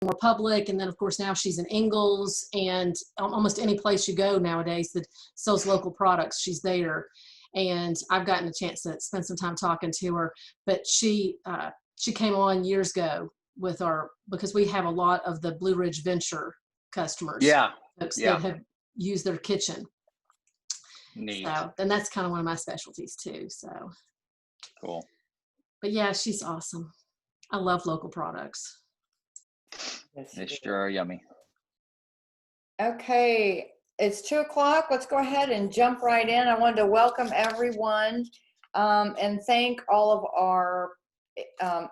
more public. And then of course now she's in Ingalls, and almost any place you go nowadays that sells local products, she's there. And I've gotten a chance to spend some time talking to her, but she came on years ago with because we have a lot of the Blue Ridge Venture customers. Yeah. Folks that have used their kitchen. Neat. So, and that's kind of one of my specialties too. So Cool. But yeah, she's awesome. I love local products. They sure are yummy. Okay, it's 2:00. Let's go ahead and jump right in. I wanted to welcome everyone and thank all of our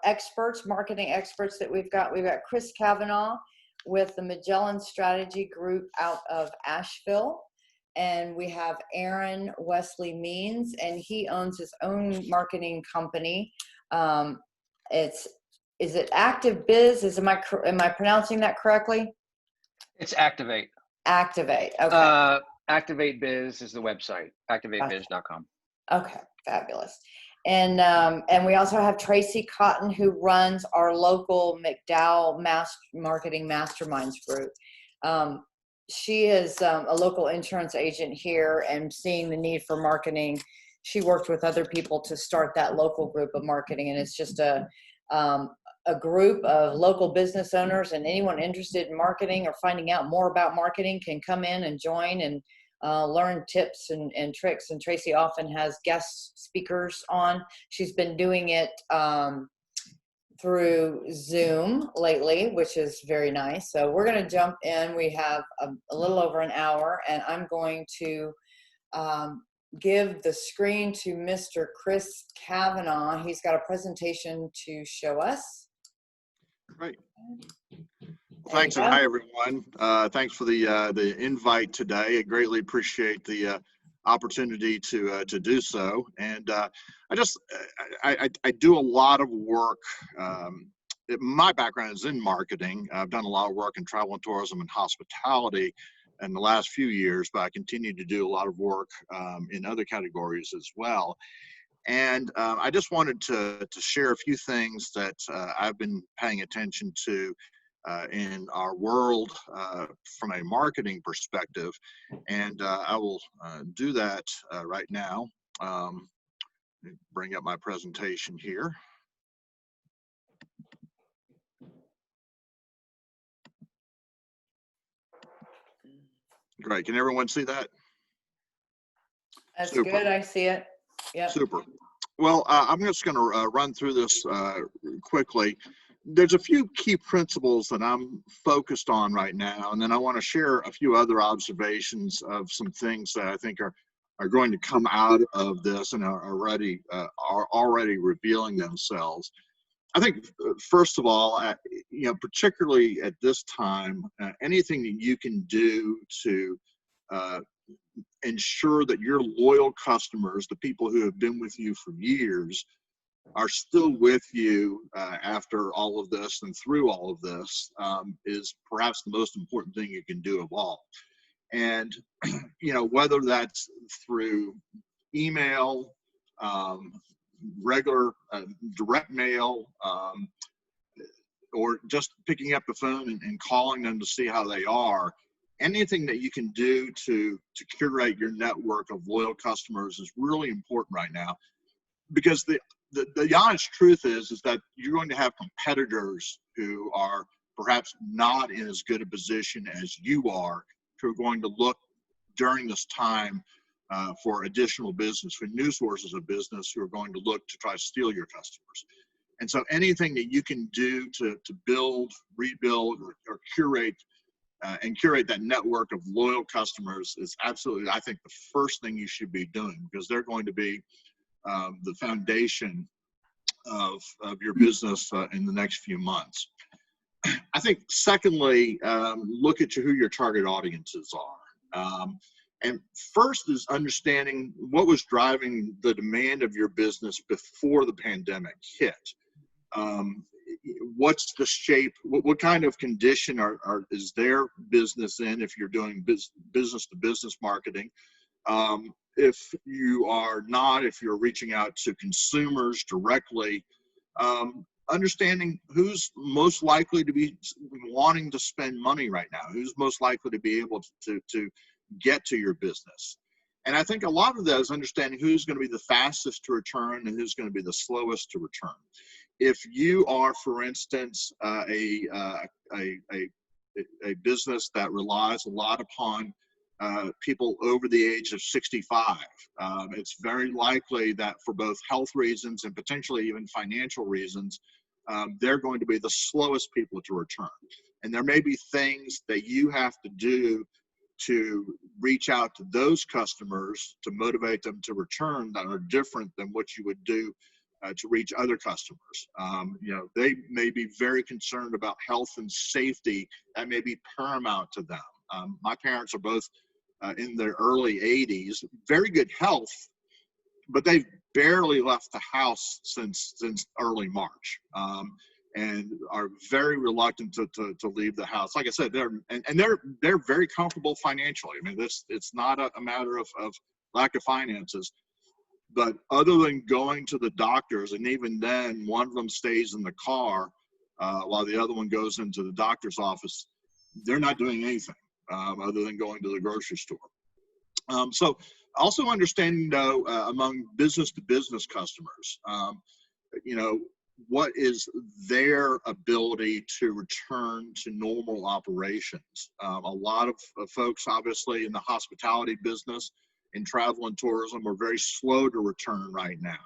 experts, marketing experts that we've got. We've got Chris Cavanaugh with the Magellan Strategy Group out of Asheville. And we have Aaron Wesley Means, and he owns his own marketing company. Is it Active Biz? Am I pronouncing that correctly? It's Activate. Activate. Okay. Activate Biz is the website. ActivateBiz.com. Okay. Fabulous. And we also have Tracy Cotton, who runs our local McDowell Marketing Masterminds group. She is a local insurance agent here, and seeing the need for marketing, she worked with other people to start that local group of marketing. And it's just a group of local business owners, and anyone interested in marketing or finding out more about marketing can come in and join and learn tips and tricks. And Tracy often has guest speakers on. She's been doing it through Zoom lately, which is very nice. So we're going to jump in. We have a little over an hour, and I'm going to give the screen to Mr. Chris Cavanaugh. He's got a presentation to show us. Great. Well, thanks, and hi everyone. Thanks for the invite today. I greatly appreciate the opportunity to do so. And I do a lot of work. My background is in marketing. I've done a lot of work in travel and tourism and hospitality in the last few years, but I continue to do a lot of work in other categories as well. And I just wanted to share a few things that I've been paying attention to in our world from a marketing perspective. And I will do that right now. Bring up my presentation here. Great. Can everyone see that? That's Super. Good. I see it. Yeah. Super. Well, I'm just going to run through this quickly. There's a few key principles that I'm focused on right now, and then I want to share a few other observations of some things that I think are going to come out of this and are already revealing themselves. I think, first of all, particularly at this time, anything that you can do to ensure that your loyal customers, the people who have been with you for years, are still with you after all of this and through all of this is perhaps the most important thing you can do of all. And, whether that's through email, regular direct mail, or just picking up the phone and calling them to see how they are, anything that you can do to curate your network of loyal customers is really important right now, because the honest truth is that you're going to have competitors who are perhaps not in as good a position as you are, who are going to look during this time for additional business, for new sources of business, who are going to look to try to steal your customers. And so anything that you can do to build, rebuild, or curate that network of loyal customers is absolutely, I think, the first thing you should be doing, because they're going to be the foundation of your business in the next few months. I think, secondly, look at who your target audiences are. And first is understanding what was driving the demand of your business before the pandemic hit. What's the shape, what kind of condition is their business in if you're doing business to business marketing? If you are not, if you're reaching out to consumers directly, understanding who's most likely to be wanting to spend money right now, who's most likely to be able to get to your business. And I think a lot of that is understanding who's going to be the fastest to return and who's going to be the slowest to return. If you are, for instance, a business that relies a lot upon people over the age of 65, it's very likely that for both health reasons and potentially even financial reasons, they're going to be the slowest people to return. And there may be things that you have to do to reach out to those customers to motivate them to return that are different than what you would do to reach other customers. They may be very concerned about health and safety. That may be paramount to them. My parents are both in their early 80s, very good health, but they've barely left the house since early March, and are very reluctant to leave the house. Like I said, they're very comfortable financially. I mean, it's not a matter of lack of finances. But other than going to the doctors, and even then, one of them stays in the car while the other one goes into the doctor's office, they're not doing anything other than going to the grocery store. So also understanding, though, among business-to-business customers, what is their ability to return to normal operations? A lot of folks, obviously, in the hospitality business, in travel and tourism, are very slow to return right now,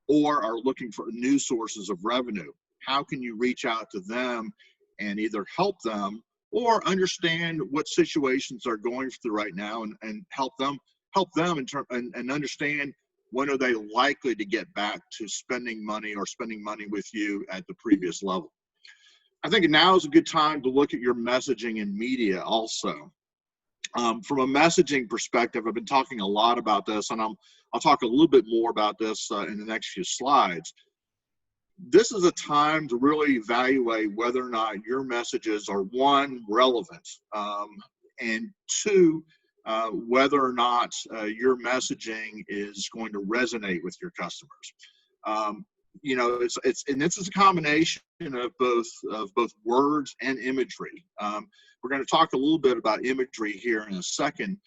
or are looking for new sources of revenue. How can you reach out to them and either help them or understand what situations they're going through right now, and help them and understand when are they likely to get back to spending money with you at the previous level. I think now is a good time to look at your messaging and media also. From a messaging perspective, I've been talking a lot about this, and I'll talk a little bit more about this in the next few slides. This is a time to really evaluate whether or not your messages are, one, relevant, and two, whether or not your messaging is going to resonate with your customers. This is a combination of both words and imagery. We're going to talk a little bit about imagery here in a second,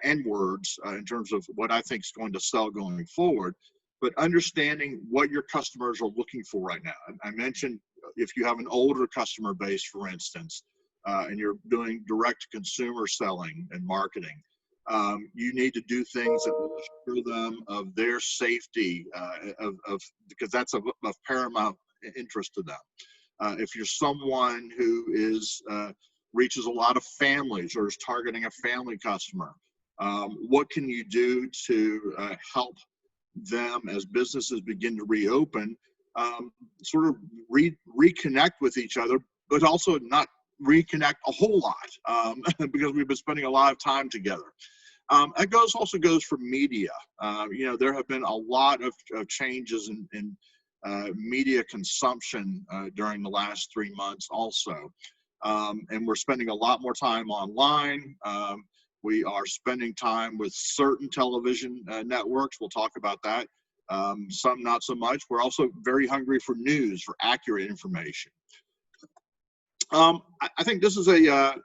and words in terms of what I think is going to sell going forward. But understanding what your customers are looking for right now. I mentioned if you have an older customer base, for instance, and you're doing direct consumer selling and marketing, you need to do things that will assure them of their safety, because that's of paramount interest to them. If you're someone who reaches a lot of families or is targeting a family customer, what can you do to help them as businesses begin to reopen, sort of reconnect with each other, but also not reconnect a whole lot, because we've been spending a lot of time together. It also goes for media. There have been a lot of changes in media consumption during the last 3 months also. And we're spending a lot more time online. We are spending time with certain television networks. We'll talk about that. Some not so much. We're also very hungry for news, for accurate information. I think this is a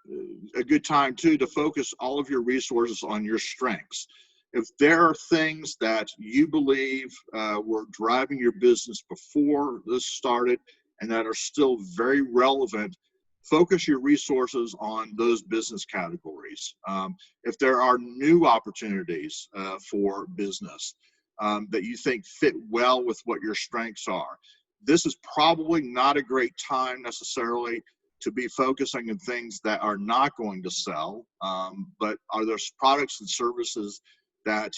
good time, too, to focus all of your resources on your strengths. If there are things that you believe were driving your business before this started and that are still very relevant, focus your resources on those business categories. If there are new opportunities for business that you think fit well with what your strengths are, this is probably not a great time necessarily to be focusing on things that are not going to sell, but are there products and services that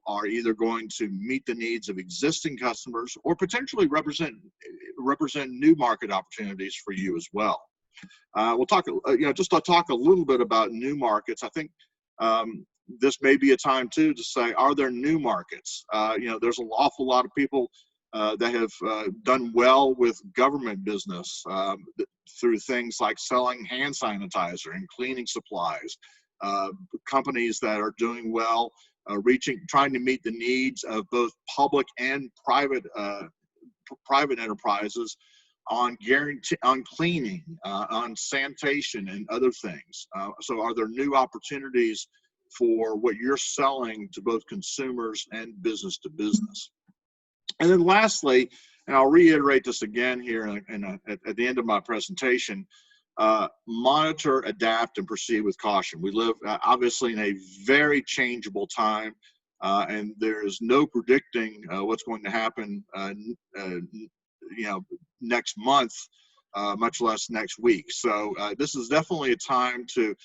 are either going to meet the needs of existing customers or potentially represent new market opportunities for you as well. We'll talk, just to talk a little bit about new markets. I think this may be a time too to say, are there new markets? There's an awful lot of people that have done well with government business through things like selling hand sanitizer and cleaning supplies. Companies that are doing well, trying to meet the needs of both public and private enterprises on guarantee, on cleaning, on sanitation and other things. So are there new opportunities for what you're selling to both consumers and business to business? And then lastly, and I'll reiterate this again here at the end of my presentation, monitor, adapt, and proceed with caution. We live obviously in a very changeable time, and there's no predicting what's going to happen next month, much less next week. So this is definitely a time to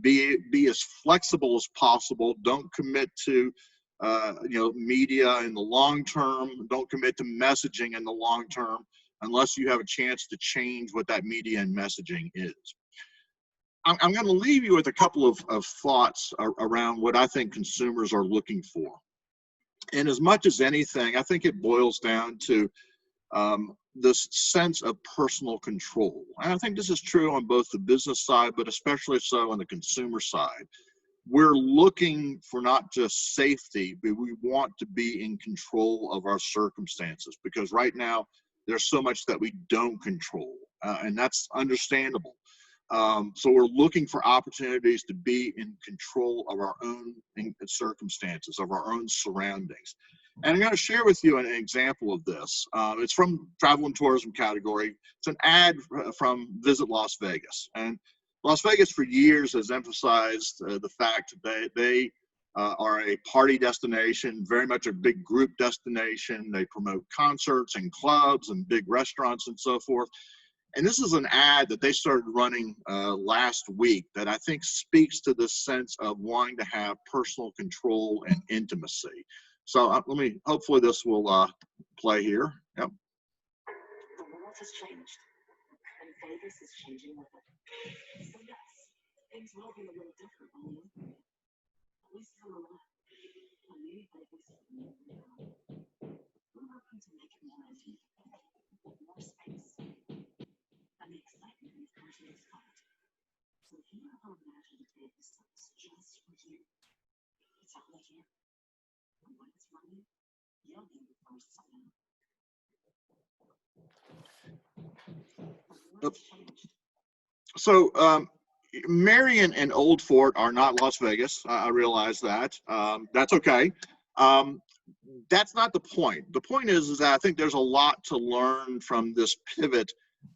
be as flexible as possible. Don't commit to media in the long term. Don't commit to messaging in the long term unless you have a chance to change what that media and messaging is. I'm going to leave you with a couple of thoughts around what I think consumers are looking for. And as much as anything, I think it boils down to this sense of personal control. And I think this is true on both the business side, but especially so on the consumer side. We're looking for not just safety, but we want to be in control of our circumstances, because right now there's so much that we don't control, and that's understandable. So we're looking for opportunities to be in control of our own circumstances, of our own surroundings. And I'm going to share with you an example of this. It's from travel and tourism category. It's an ad from Visit Las Vegas. And Las Vegas for years has emphasized the fact that they are a party destination, very much a big group destination. They promote concerts and clubs and big restaurants and so forth. And this is an ad that they started running last week that I think speaks to this sense of wanting to have personal control and intimacy. So hopefully this will play here. Yep. The world has changed, and Vegas is changing with it. So yes, things will be a little different when we open it. At least for a while. When we Vegas is new now, we're working to make it more intimate, more space. And the excitement comes with its heart. So if you ever imagine Vegas that's just for you, it's out here. And when it's running, you'll be the first to know. The world's changed. So Marion and Old Fort are not Las Vegas. I realize that. That's okay. That's not the point. The point is that I think there's a lot to learn from this pivot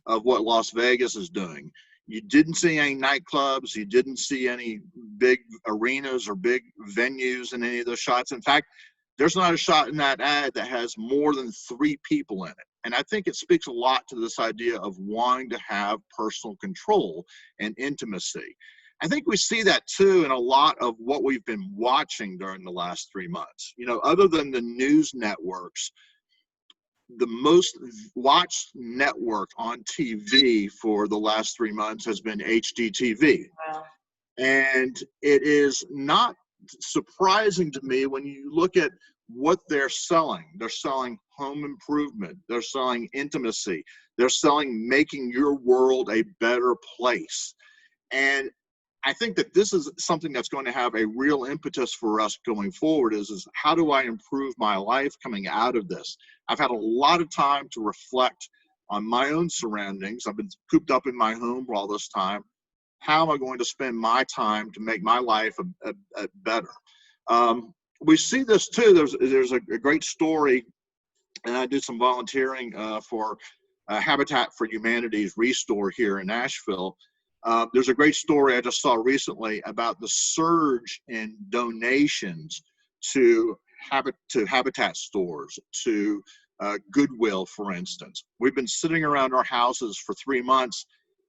of what Las Vegas is doing. You didn't see any nightclubs. You didn't see any big arenas or big venues in any of those shots. In fact, there's not a shot in that ad that has more than 3 people in it. And I think it speaks a lot to this idea of wanting to have personal control and intimacy. I think we see that too in a lot of what we've been watching during the last 3 months. Other than the news networks, the most watched network on TV for the last 3 months has been HGTV. Wow. And it is not surprising to me when you look at what they're selling. They're selling home improvement. They're selling intimacy. They're selling making your world a better place. And I think that this is something that's going to have a real impetus for us going forward is how do I improve my life coming out of this? I've had a lot of time to reflect on my own surroundings. I've been cooped up in my home for all this time. How am I going to spend my time to make my life a better? We see this too. There's a great story, and I did some volunteering for Habitat for Humanity's Restore here in Nashville. There's a great story I just saw recently about the surge in donations to Habitat stores, to Goodwill, for instance. We've been sitting around our houses for 3 months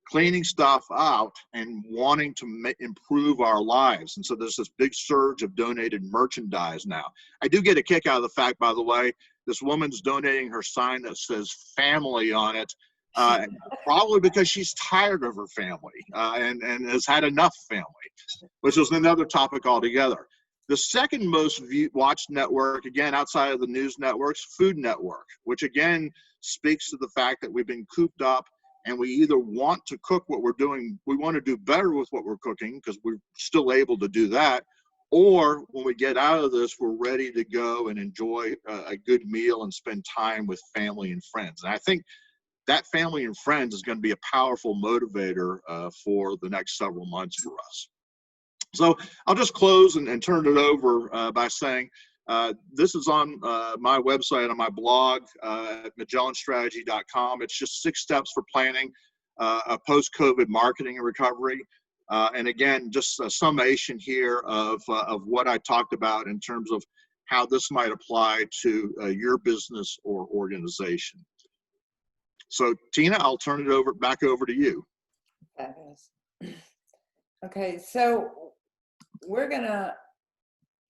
cleaning stuff out and wanting to improve our lives. And so there's this big surge of donated merchandise now. I do get a kick out of the fact, by the way, this woman's donating her sign that says family on it, probably because she's tired of her family and has had enough family, which is another topic altogether. The second most watched network, again, outside of the news networks, Food Network, which again speaks to the fact that we've been cooped up and we either want to cook what we're doing, we want to do better with what we're cooking because we're still able to do that, or when we get out of this, we're ready to go and enjoy a good meal and spend time with family and friends. And I think that family and friends is going to be a powerful motivator for the next several months for us. So I'll just close and turn it over by saying this is on my website, on my blog at MagellanStrategy.com. It's just 6 steps for planning a post-COVID marketing and recovery. And again, just a summation here of what I talked about in terms of how this might apply to your business or organization. So Tina, I'll turn it back over to you. Fabulous. Okay, so we're gonna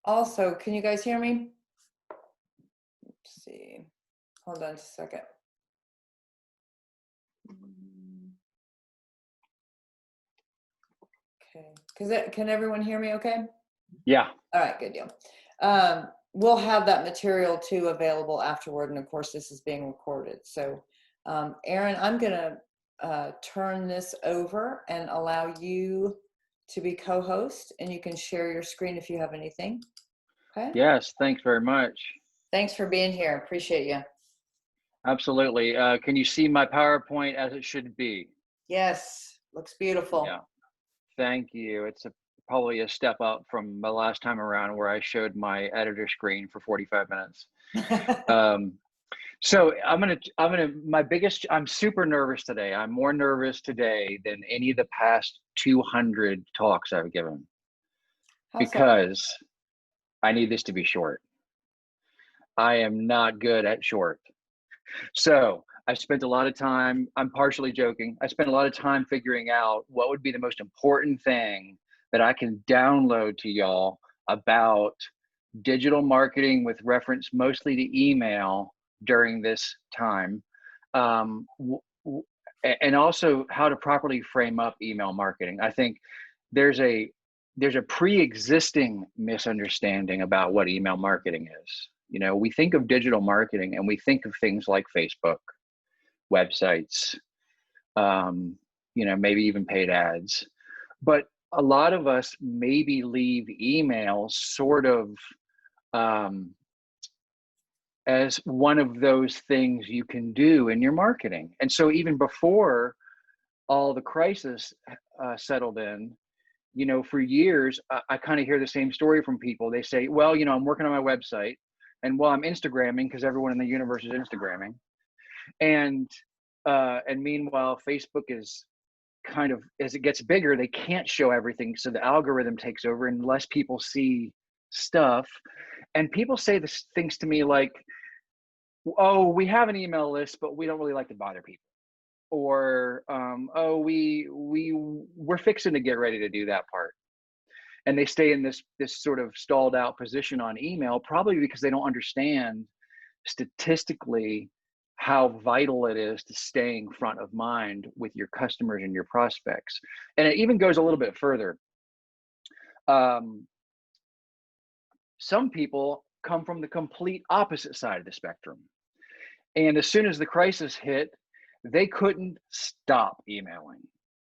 also, can you guys hear me? Let's see, hold on just a second. Okay, can everyone hear me okay? Yeah. All right, good deal. We'll have that material too available afterward, and of course this is being recorded. So Aaron, I'm gonna turn this over and allow you to be co-host, and you can share your screen if you have anything. Okay. Yes. Thanks very much. Thanks for being here. Appreciate you. Absolutely. Can you see my PowerPoint as it should be? Yes, looks beautiful. Yeah. Thank you. It's probably a step up from the last time around where I showed my editor screen for 45 minutes. So I'm super nervous today. I'm more nervous today than any of the past 200 talks I've given because I need this to be short. I am not good at short. So I spent a lot of time, I'm partially joking, I spent a lot of time figuring out what would be the most important thing that I can download to y'all about digital marketing with reference mostly to email during this time, and also how to properly frame up email marketing. I think there's a pre-existing misunderstanding about what email marketing is. You know, we think of digital marketing and we think of things like Facebook, websites, you know, maybe even paid ads. But a lot of us maybe leave email sort of as one of those things you can do in your marketing. And so even before all the crisis settled in, you know, for years, I kind of hear the same story from people. They say, well, you know, I'm working on my website, and while I'm Instagramming, because everyone in the universe is Instagramming, and meanwhile, Facebook is kind of, as it gets bigger, they can't show everything, so the algorithm takes over and less people see stuff. And people say this things to me like, oh, we have an email list, but we don't really like to bother people. Or, oh, we're fixing to get ready to do that part. And they stay in this sort of stalled out position on email, probably because they don't understand statistically how vital it is to staying front of mind with your customers and your prospects. And it even goes a little bit further. Some people come from the complete opposite side of the spectrum. And as soon as the crisis hit, they couldn't stop emailing,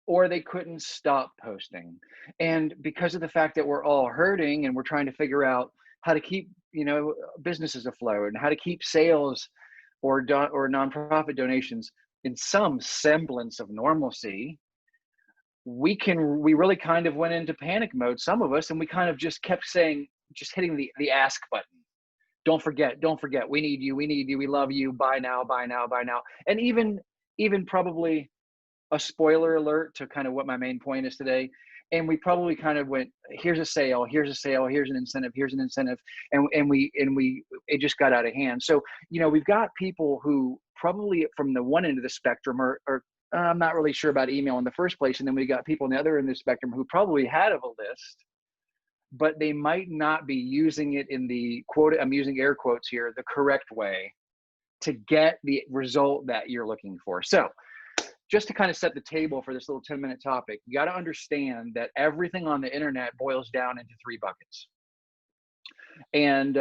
or they couldn't stop posting. And because of the fact that we're all hurting and we're trying to figure out how to keep, you know, businesses afloat and how to keep sales or nonprofit donations in some semblance of normalcy, we really kind of went into panic mode, some of us, and we kind of just kept saying, just hitting the ask button. Don't forget, we need you, we love you, buy now. And even probably a spoiler alert to kind of what my main point is today. And we probably kind of went, here's a sale, here's an incentive, and it just got out of hand. So, you know, we've got people who probably from the one end of the spectrum are I'm not really sure about email in the first place. And then we got people on the other end of the spectrum who probably had a list, but they might not be using it in the quote, I'm using air quotes here, the correct way to get the result that you're looking for. So just to kind of set the table for this little 10-minute topic, you got to understand that everything on the internet boils down into 3 buckets. And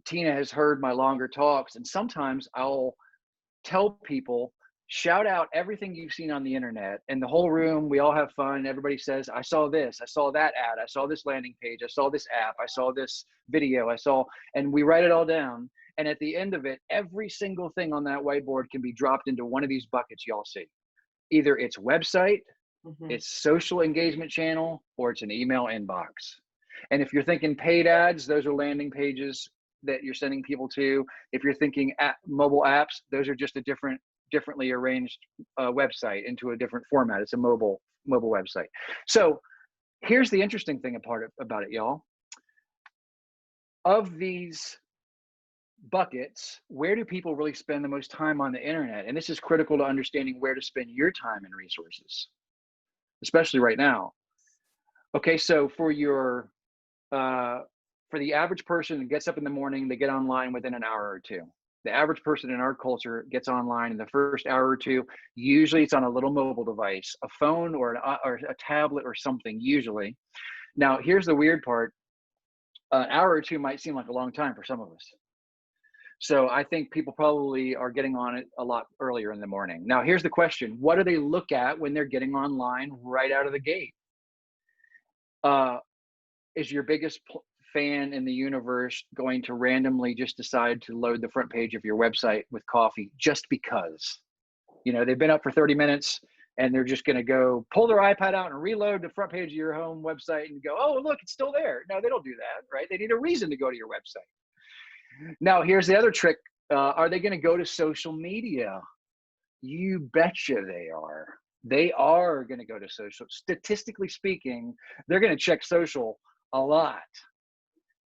Tina has heard my longer talks, and sometimes I'll tell people, shout out everything you've seen on the internet, and the whole room, we all have fun. Everybody says, I saw this, I saw that ad, I saw this landing page, I saw this app, I saw this video, and we write it all down. And at the end of it, every single thing on that whiteboard can be dropped into one of these buckets y'all see. Either it's website, it's social engagement channel, or it's an email inbox. And if you're thinking paid ads, those are landing pages that you're sending people to. If you're thinking mobile apps, those are just a differently arranged website into a different format. It's a mobile website. So here's the interesting thing about it, y'all. Of these buckets, where do people really spend the most time on the internet? And this is critical to understanding where to spend your time and resources, especially right now. Okay, so for the average person that gets up in the morning, they get online within an hour or two. The average person in our culture gets online in the first hour or two. Usually it's on a little mobile device, a phone or a tablet or something, usually. Now, here's the weird part. An hour or two might seem like a long time for some of us. So I think people probably are getting on it a lot earlier in the morning. Now, here's the question. What do they look at when they're getting online right out of the gate? Is your biggest fan in the universe going to randomly just decide to load the front page of your website with coffee just because? You know, they've been up for 30 minutes and they're just going to go pull their iPad out and reload the front page of your home website and go, oh, look, it's still there. No, they don't do that, right? They need a reason to go to your website. Now, here's the other trick. Are they going to go to social media? You betcha they are. They are going to go to social. Statistically speaking, they're going to check social a lot.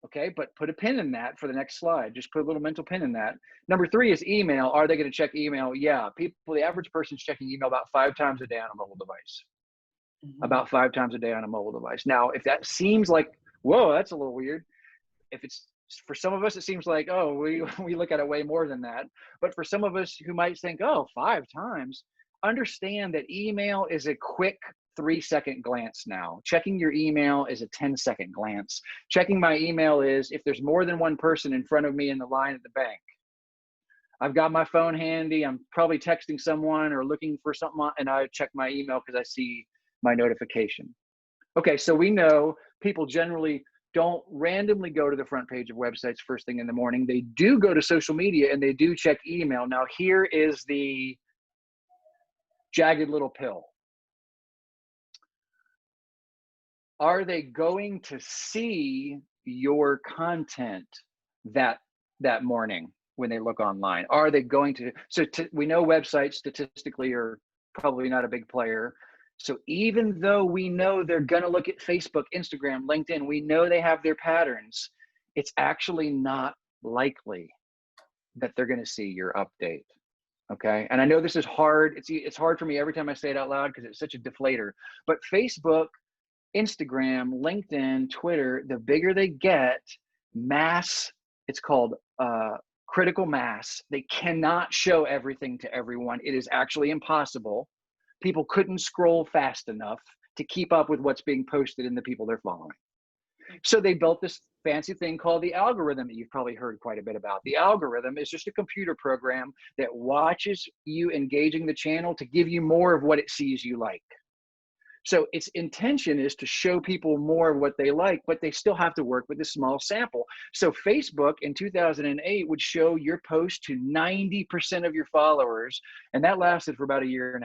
Okay, but put a pin in that for the next slide. Just put a little mental pin in that. Number 3 is email. Are they going to check email? Yeah, the average person's checking email about 5 times a day on a mobile device. About 5 times a day on a mobile device. Now, if that seems like, whoa, that's a little weird. If it's for some of us, it seems like, oh, we look at it way more than that. But for some of us who might think, oh, 5 times, understand that email is a quick 3-second glance now. Checking your email is a 10-second glance. Checking my email is if there's more than one person in front of me in the line at the bank. I've got my phone handy. I'm probably texting someone or looking for something, and I check my email because I see my notification. Okay, so we know people generally don't randomly go to the front page of websites first thing in the morning. They do go to social media and they do check email. Now, here is the jagged little pill. Are they going to see your content that morning when they look online? Are they going to? So we know websites statistically are probably not a big player. So even though we know they're going to look at Facebook, Instagram, LinkedIn, we know they have their patterns, it's actually not likely that they're going to see your update. Okay. And I know this is hard. It's hard for me every time I say it out loud because it's such a deflator. But Facebook, Instagram, LinkedIn, Twitter, the bigger they get, mass, it's called critical mass. They cannot show everything to everyone. It is actually impossible. People couldn't scroll fast enough to keep up with what's being posted and the people they're following. So they built this fancy thing called the algorithm that you've probably heard quite a bit about. The algorithm is just a computer program that watches you engaging the channel to give you more of what it sees you like. So its intention is to show people more of what they like, but they still have to work with a small sample. So Facebook in 2008 would show your post to 90% of your followers, and that lasted for about 1.5 years.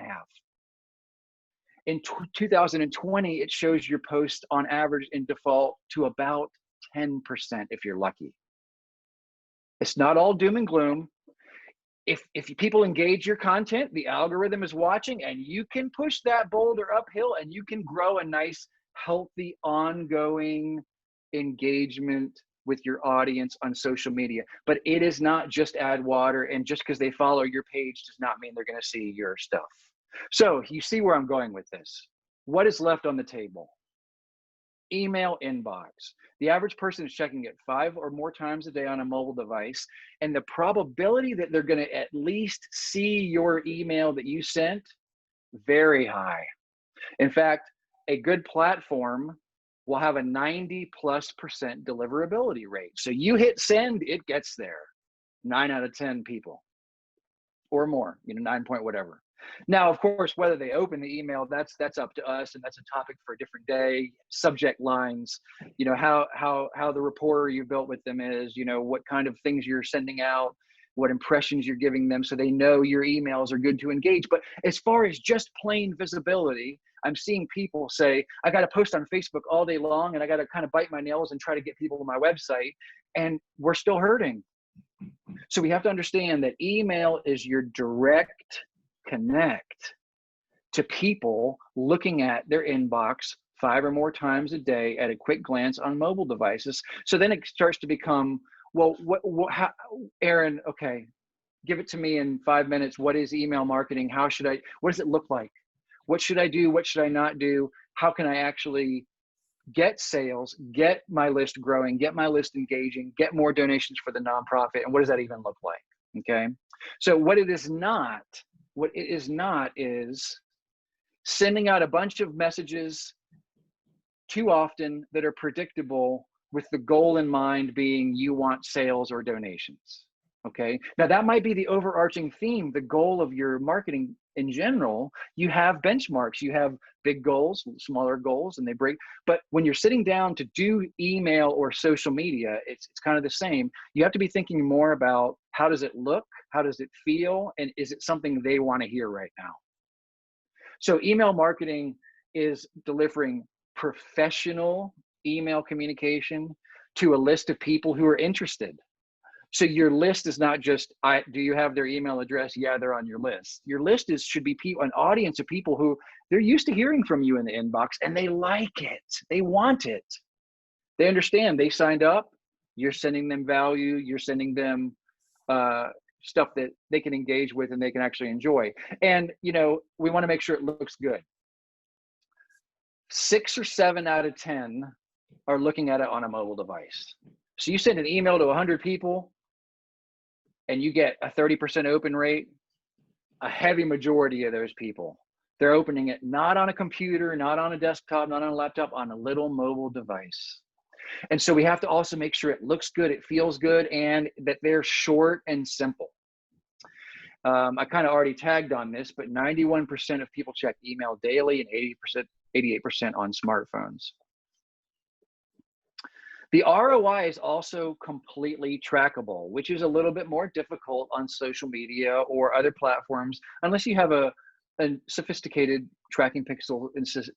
In 2020, it shows your post on average in default to about 10% if you're lucky. It's not all doom and gloom. If people engage your content, the algorithm is watching, and you can push that boulder uphill and you can grow a nice, healthy, ongoing engagement with your audience on social media. But it is not just add water, and just because they follow your page does not mean they're going to see your stuff. So you see where I'm going with this. What is left on the table? Email inbox. The average person is checking it 5 or more times a day on a mobile device. And the probability that they're going to at least see your email that you sent, very high. In fact, a good platform will have a 90+% deliverability rate. So you hit send, it gets there. 9 out of 10 people or more, 9 point whatever. Now, of course, whether they open the email, that's up to us, and that's a topic for a different day. Subject lines, you know, how the rapport you built with them is, you know, what kind of things you're sending out, what impressions you're giving them, so they know your emails are good to engage. But as far as just plain visibility, I'm seeing people say, I got to post on Facebook all day long, and I got to kind of bite my nails and try to get people to my website, and we're still hurting. So we have to understand that email is your direct connect to people looking at their inbox 5 or more times a day at a quick glance on mobile devices. So then it starts to become, well, how, Aaron, okay, give it to me in 5 minutes. What is email marketing? What does it look like? What should I do? What should I not do? How can I actually get sales, get my list growing, get my list engaging, get more donations for the nonprofit? And what does that even look like? Okay. So what it is not is sending out a bunch of messages too often that are predictable with the goal in mind being you want sales or donations. Okay. Now that might be the overarching theme, the goal of your marketing in general. You have benchmarks, you have big goals, smaller goals, and they break. But when you're sitting down to do email or social media, it's kind of the same. You have to be thinking more about how does it look? How does it feel? And is it something they want to hear right now? So email marketing is delivering professional email communication to a list of people who are interested. So your list is not just, do you have their email address? Yeah, they're on your list. Your list should be an audience of people who they're used to hearing from you in the inbox, and they like it. They want it. They understand they signed up. You're sending them value. You're sending them stuff that they can engage with and they can actually enjoy. And, you know, we want to make sure it looks good. 6 or 7 out of 10 are looking at it on a mobile device. So you send an email to 100 people and you get a 30% open rate. A heavy majority of those people, they're opening it not on a computer, not on a desktop, not on a laptop, on a little mobile device. And so we have to also make sure it looks good, it feels good, and that they're short and simple. I kind of already tagged on this, but 91% of people check email daily and 88% on smartphones. The ROI is also completely trackable, which is a little bit more difficult on social media or other platforms, unless you have a sophisticated tracking pixel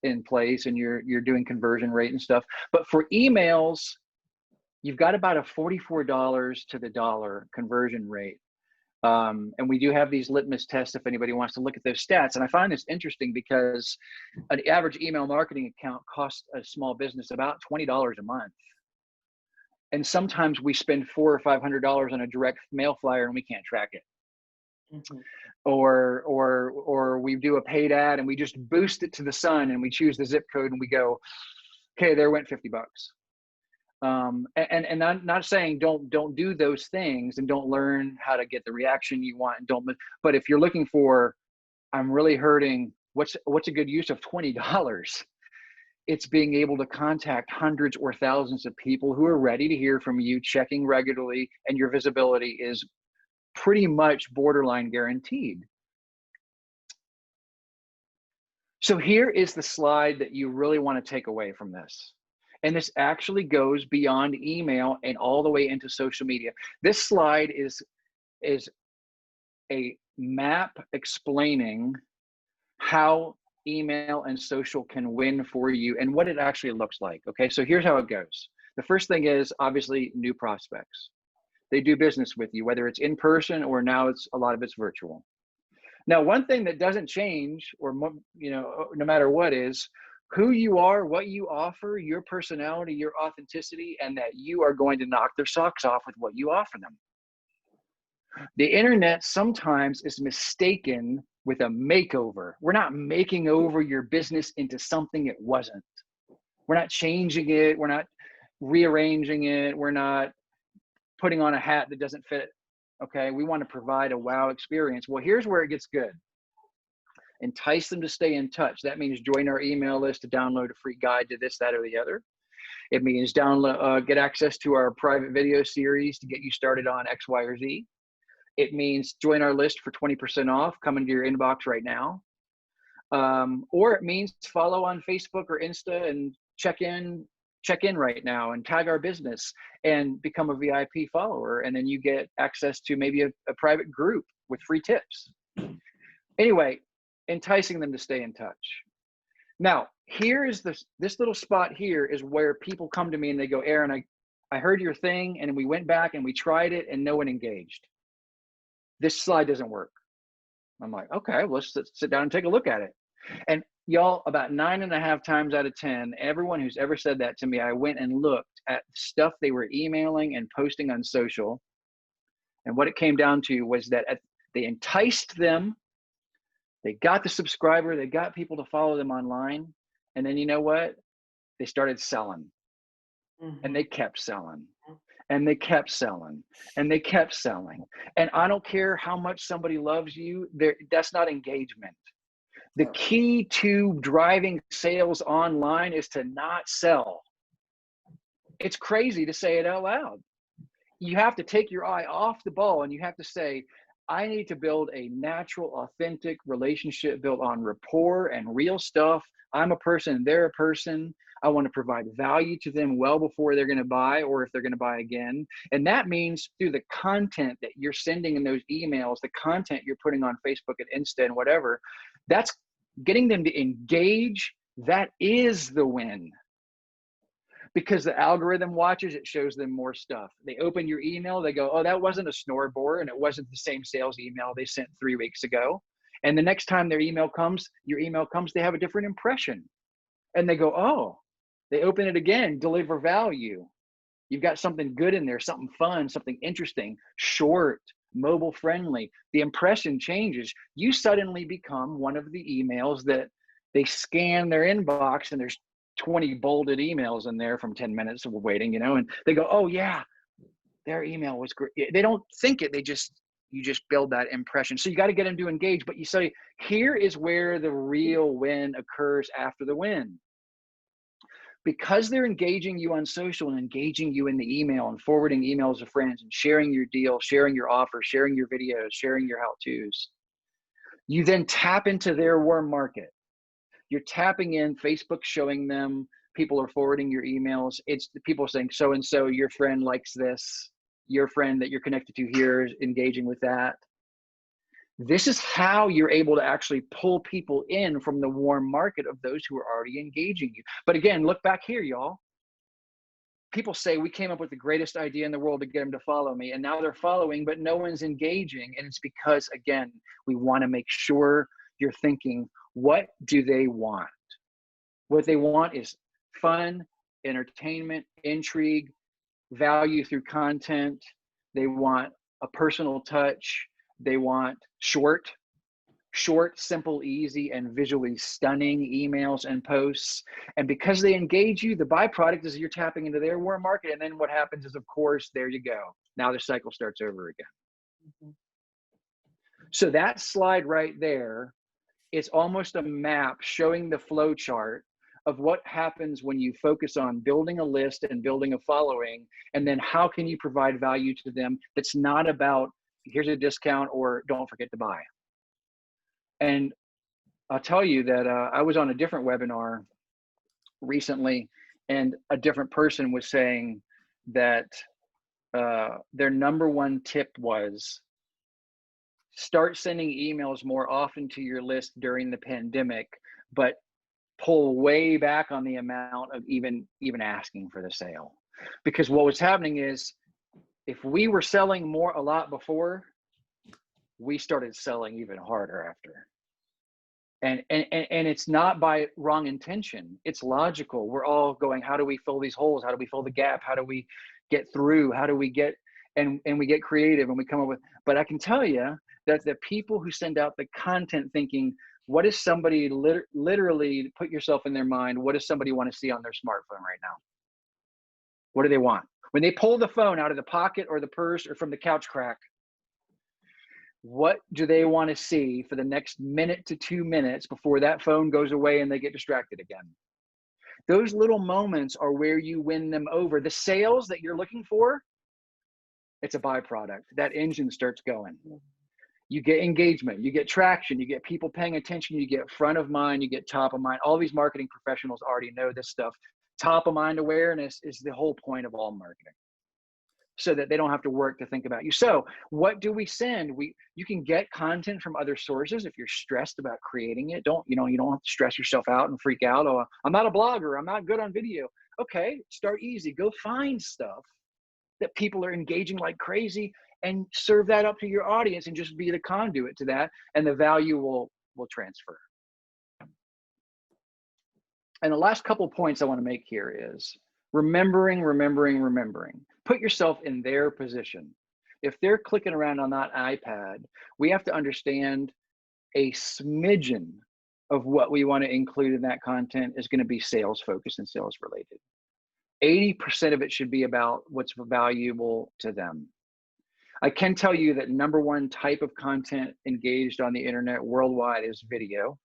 in place and you're doing conversion rate and stuff. But for emails, you've got about a $44 to the dollar conversion rate. And we do have these litmus tests if anybody wants to look at those stats. And I find this interesting because an average email marketing account costs a small business about $20 a month. And sometimes we spend $400 or $500 on a direct mail flyer and we can't track it. Mm-hmm. Or we do a paid ad and we just boost it to the sun and we choose the zip code and we go, okay, there went $50. And I'm not saying don't do those things and don't learn how to get the reaction you want and but if you're looking for, I'm really hurting, what's a good use of $20? It's being able to contact hundreds or thousands of people who are ready to hear from you, checking regularly, and your visibility is pretty much borderline guaranteed. So here is the slide that you really want to take away from this. And this actually goes beyond email and all the way into social media. This slide is a map explaining how email and social can win for you and what it actually looks like. Okay, so here's how it goes. The first thing is obviously new prospects. They do business with you, whether it's in person or now a lot of it's virtual. Now, one thing that doesn't change, or no matter what, is who you are, what you offer, your personality, your authenticity, and that you are going to knock their socks off with what you offer them. The internet sometimes is mistaken with a makeover. We're not making over your business into something it wasn't. We're not changing it. We're not rearranging it. We're not putting on a hat that doesn't fit. Okay, we want to provide a wow experience. Well, here's where it gets good. Entice them to stay in touch. That means join our email list to download a free guide to this, that, or the other. It means get access to our private video series to get you started on X, Y, or Z. It means join our list for 20% off, come into your inbox right now. Or it means follow on Facebook or Insta and check in right now and tag our business and become a VIP follower. And then you get access to maybe a private group with free tips. Anyway, enticing them to stay in touch. Now, here is this little spot here is where people come to me and they go, Aaron, I heard your thing and we went back and we tried it and no one engaged. This slide doesn't work. I'm like, okay, let's sit down and take a look at it. And y'all, about 9.5 times out of 10, everyone who's ever said that to me, I went and looked at stuff they were emailing and posting on social. And what it came down to was that they enticed them. They got the subscriber, they got people to follow them online. And then you know what? They started selling. And they kept selling. And they kept selling. And they kept selling. And I don't care how much somebody loves you, that's not engagement. The key to driving sales online is to not sell. It's crazy to say it out loud. You have to take your eye off the ball and you have to say, I need to build a natural, authentic relationship built on rapport and real stuff. I'm a person, they're a person. I want to provide value to them well before they're going to buy or if they're going to buy again. And that means through the content that you're sending in those emails, the content you're putting on Facebook and Insta and whatever, that's getting them to engage. That is the win. Because the algorithm watches, it shows them more stuff. They open your email, they go, oh, that wasn't a snore bore and it wasn't the same sales email they sent 3 weeks ago. And the next time your email comes, they have a different impression. And they go, oh, they open it again, deliver value. You've got something good in there, something fun, something interesting, short, mobile friendly. The impression changes. You suddenly become one of the emails that they scan their inbox and there's 20 bolded emails in there from 10 minutes of waiting, and they go, oh yeah, their email was great. They don't think it, you just build that impression. So you got to get them to engage, but you say, here is where the real win occurs after the win. Because they're engaging you on social and engaging you in the email and forwarding emails to friends and sharing your deal, sharing your offer, sharing your videos, sharing your how-tos, you then tap into their warm market. You're tapping in, Facebook showing them, people are forwarding your emails. It's the people saying, so-and-so, your friend likes this. Your friend that you're connected to here is engaging with that. This is how you're able to actually pull people in from the warm market of those who are already engaging you. But again, look back here, y'all. People say we came up with the greatest idea in the world to get them to follow me. And now they're following, but no one's engaging. And it's because, again, we want to make sure you're thinking, what do they want? What they want is fun, entertainment, intrigue, value through content. They want a personal touch. They want short, simple, easy, and visually stunning emails and posts. And because they engage you, the byproduct is you're tapping into their warm market. And then what happens is, of course, there you go. Now the cycle starts over again. Mm-hmm. So that slide right there, it's almost a map showing the flow chart of what happens when you focus on building a list and building a following, and then how can you provide value to them that's not about here's a discount or don't forget to buy. And I'll tell you that I was on a different webinar recently, and a different person was saying that their number one tip was start sending emails more often to your list during the pandemic, but pull way back on the amount of even asking for the sale. Because what was happening is, if we were selling a lot before, we started selling even harder after. And it's not by wrong intention. It's logical. We're all going, how do we fill these holes? How do we fill the gap? How do we get through? How do we get, and we get creative and we come up with, but I can tell you that the people who send out the content thinking, what is somebody literally put yourself in their mind? What does somebody want to see on their smartphone right now? What do they want? When they pull the phone out of the pocket or the purse or from the couch crack, what do they want to see for the next minute to 2 minutes before that phone goes away and they get distracted again? Those little moments are where you win them over. The sales that you're looking for, It's a byproduct. That engine starts going. You get engagement, you get traction, you get people paying attention, you get front of mind, you get top of mind. All these marketing professionals already know this stuff. Top of mind awareness is the whole point of all marketing, so that they don't have to work to think about you. So what do we send? You can get content from other sources if you're stressed about creating it. You don't have to stress yourself out and freak out. Oh, I'm not a blogger, I'm not good on video. Okay, start easy. Go find stuff that people are engaging like crazy and serve that up to your audience and just be the conduit to that, and the value will transfer. And the last couple points I want to make here is remembering. Put yourself in their position. If they're clicking around on that iPad, we have to understand a smidgen of what we want to include in that content is going to be sales focused and sales related. 80% of it should be about what's valuable to them. I can tell you that #1 type of content engaged on the internet worldwide is video.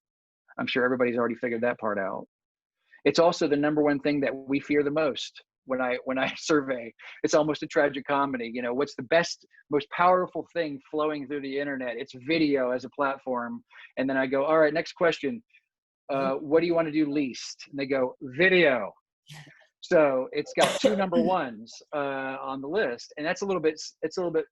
I'm sure everybody's already figured that part out. It's also the #1 thing that we fear the most. When I survey, it's almost a tragic comedy. You know, what's the best, most powerful thing flowing through the internet? It's video as a platform. And then I go, all right, next question. What do you want to do least? And they go, video. So it's got 2 #1s on the list, and it's a little bit,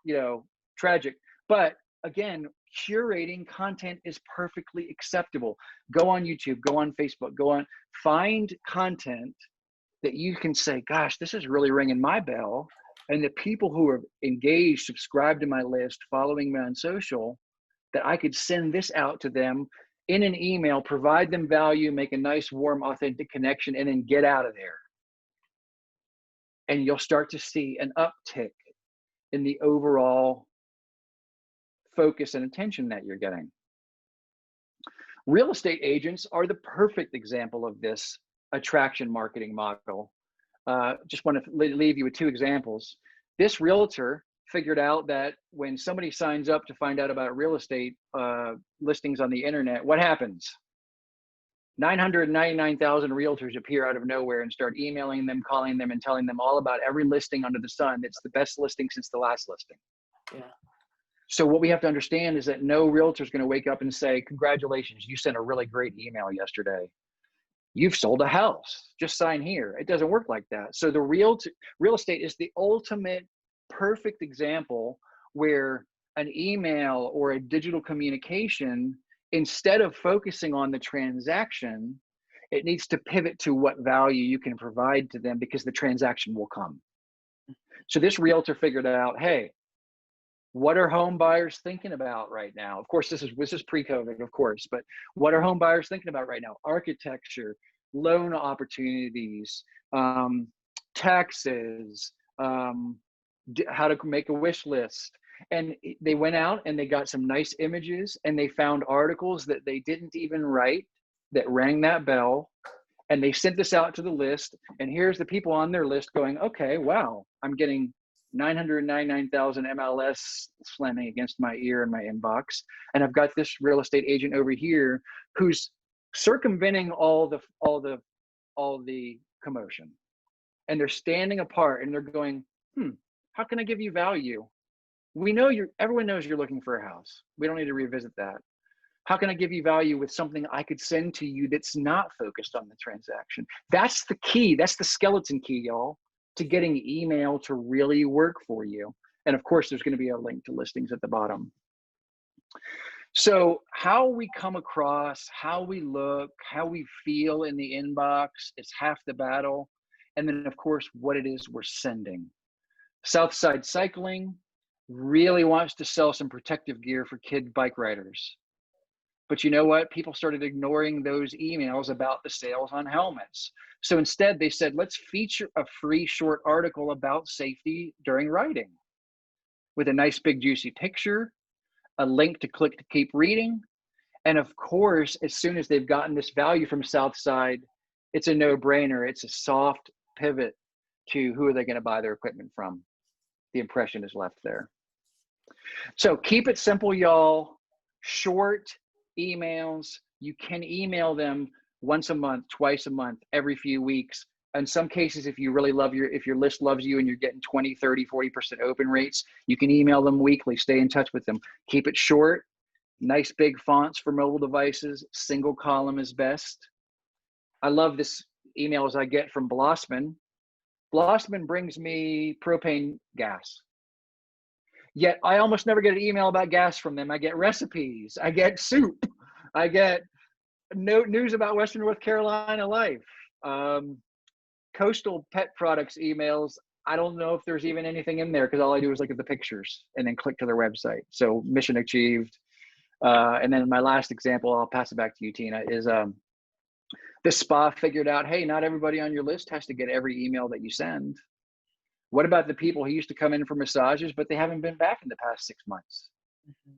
you know, tragic. But again, curating content is perfectly acceptable. Go on YouTube, go on Facebook, find content that you can say, gosh, this is really ringing my bell. And the people who are engaged, subscribe to my list, following me on social, that I could send this out to them in an email, provide them value, make a nice, warm, authentic connection, and then get out of there. And you'll start to see an uptick in the overall focus and attention that you're getting. Real estate agents are the perfect example of this attraction marketing model. Just want to leave you with 2 examples. This realtor figured out that when somebody signs up to find out about real estate listings on the internet, what happens? 999,000 realtors appear out of nowhere and start emailing them, calling them, and telling them all about every listing under the sun. It's the best listing since the last listing. Yeah. So what we have to understand is that no realtor is going to wake up and say, congratulations, you sent a really great email yesterday. You've sold a house, just sign here. It doesn't work like that. So the real estate is the ultimate perfect example where an email or a digital communication, instead of focusing on the transaction, it needs to pivot to what value you can provide to them, because the transaction will come. So this realtor figured out, hey, what are home buyers thinking about right now? Of course, this is pre-COVID, of course, but what are home buyers thinking about right now? Architecture, loan opportunities, taxes, how to make a wish list. And they went out and they got some nice images, and they found articles that they didn't even write that rang that bell. And they sent this out to the list. And here's the people on their list going, okay, wow, I'm getting 999,000 MLS slamming against my ear in my inbox. And I've got this real estate agent over here who's circumventing all the commotion. And they're standing apart and they're going, how can I give you value? We know everyone knows you're looking for a house. We don't need to revisit that. How can I give you value with something I could send to you that's not focused on the transaction? That's the key. That's the skeleton key, y'all, to getting email to really work for you. And of course, there's going to be a link to listings at the bottom. So how we come across, how we look, how we feel in the inbox is half the battle. And then, of course, what it is we're sending. Southside Cycling really wants to sell some protective gear for kid bike riders. But you know what? People started ignoring those emails about the sales on helmets. So instead they said, let's feature a free short article about safety during riding with a nice big juicy picture, a link to click to keep reading. And of course, as soon as they've gotten this value from Southside, it's a no-brainer. It's a soft pivot to who are they going to buy their equipment from. The impression is left there. So keep it simple, y'all. Short emails. You can email them once a month, twice a month, every few weeks. In some cases, if you really love if your list loves you and you're getting 20, 30, 40% open rates, you can email them weekly, stay in touch with them. Keep it short, nice big fonts for mobile devices, single column is best. I love this emails I get from Blossman. Blossman brings me propane gas. Yet I almost never get an email about gas from them. I get recipes, I get soup, I get news about Western North Carolina life. Coastal pet products emails, I don't know if there's even anything in there because all I do is look at the pictures and then click to their website. So mission achieved. And then my last example, I'll pass it back to you, Tina, is the spa figured out, hey, not everybody on your list has to get every email that you send. What about the people who used to come in for massages, but they haven't been back in the past 6 months? Mm-hmm.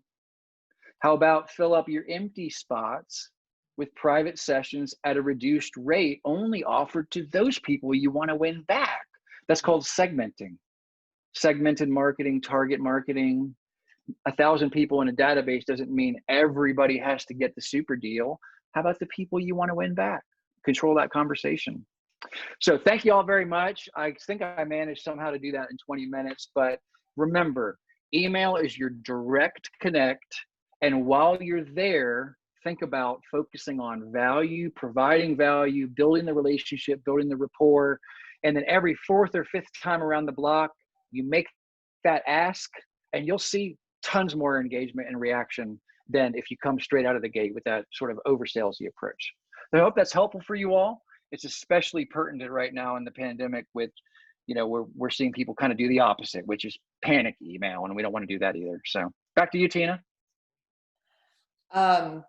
How about fill up your empty spots with private sessions at a reduced rate only offered to those people you want to win back? That's called segmenting. Segmented marketing, target marketing. 1,000 people in a database doesn't mean everybody has to get the super deal. How about the people you want to win back? Control that conversation. So thank you all very much. I think I managed somehow to do that in 20 minutes, but remember, email is your direct connect. And while you're there, think about focusing on value, providing value, building the relationship, building the rapport. And then every 4th or 5th time around the block, you make that ask and you'll see tons more engagement and reaction than if you come straight out of the gate with that sort of over-salesy approach. So I hope that's helpful for you all. It's especially pertinent right now in the pandemic with, we're seeing people kind of do the opposite, which is panic email, and we don't want to do that either. So back to you, Tina.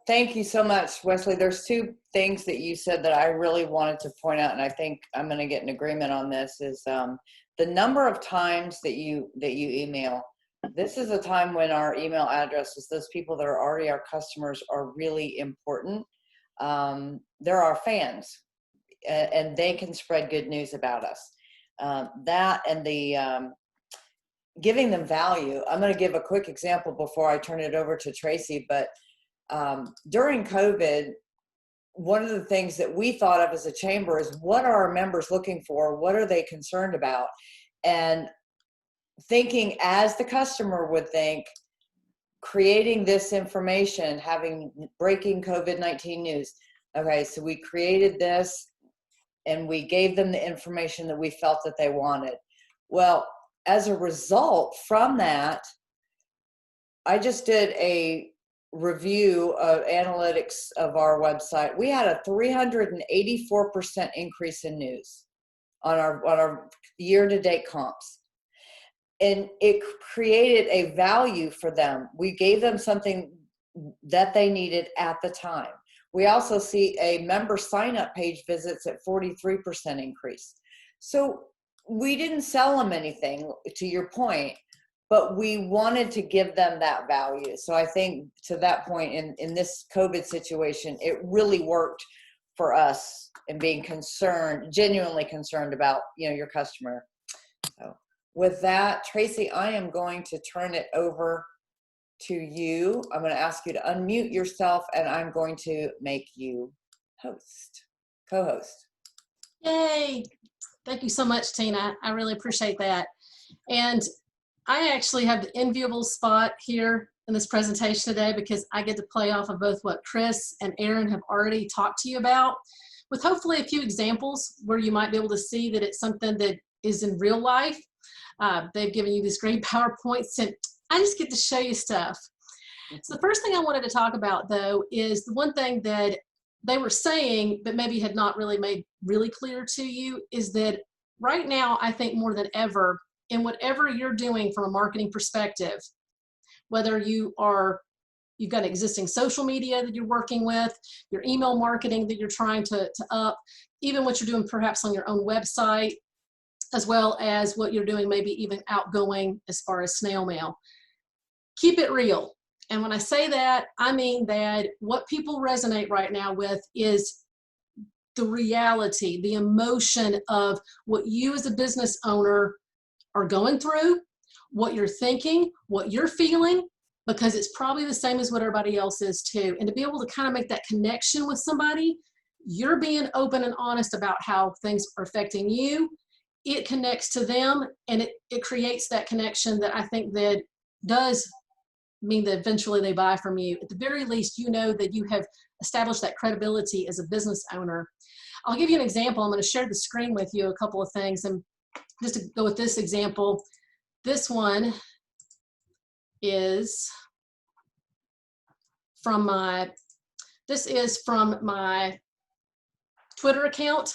Thank you so much, Wesley. There's 2 things that you said that I really wanted to point out, and I think I'm going to get an agreement on this, is the number of times that you email. This is a time when our email addresses, those people that are already our customers, are really important. They're our fans, and they can spread good news about us. That and the giving them value. I'm going to give a quick example before I turn it over to Tracy, but during COVID, one of the things that we thought of as a chamber is, what are our members looking for? What are they concerned about? And thinking as the customer would think, creating this information, having breaking COVID-19 news. Okay, so we created this and we gave them the information that we felt that they wanted. Well, as a result from that, I just did a review of analytics of our website. We had a 384% increase in news on our year-to-date comps. And it created a value for them. We gave them something that they needed at the time. We also see a member sign-up page visits at 43% increase. So we didn't sell them anything, to your point, but we wanted to give them that value. So I think to that point in this COVID situation, it really worked for us in being concerned, genuinely concerned about, your customer. So with that, Tracy, I am going to turn it over to you. I'm going to ask you to unmute yourself, and I'm going to make you co-host. Yay. Thank you so much, Tina. I really appreciate that. And I actually have the enviable spot here in this presentation today because I get to play off of both what Chris and Aaron have already talked to you about, with hopefully a few examples where you might be able to see that it's something that is in real life. They've given you these great PowerPoints, and I just get to show you stuff. So the first thing I wanted to talk about, though, is the one thing that they were saying, but maybe had not really made really clear to you, is that right now, I think more than ever, in whatever you're doing from a marketing perspective, whether you've got existing social media that you're working with, your email marketing that you're trying to up, even what you're doing perhaps on your own website, as well as what you're doing maybe even outgoing as far as snail mail. Keep it real. And when I say that, I mean that what people resonate right now with is the reality, the emotion of what you as a business owner are going through, what you're thinking, what you're feeling, because it's probably the same as what everybody else is too. And to be able to kind of make that connection with somebody you're being open and honest about how things are affecting you, it connects to them, and it creates that connection that I think that does mean that eventually they buy from you. At the very least, you know that you have established that credibility as a business owner. I'll give you an example. I'm going to share the screen with you, a couple of things. And just to go with this example, this one is from my Twitter account.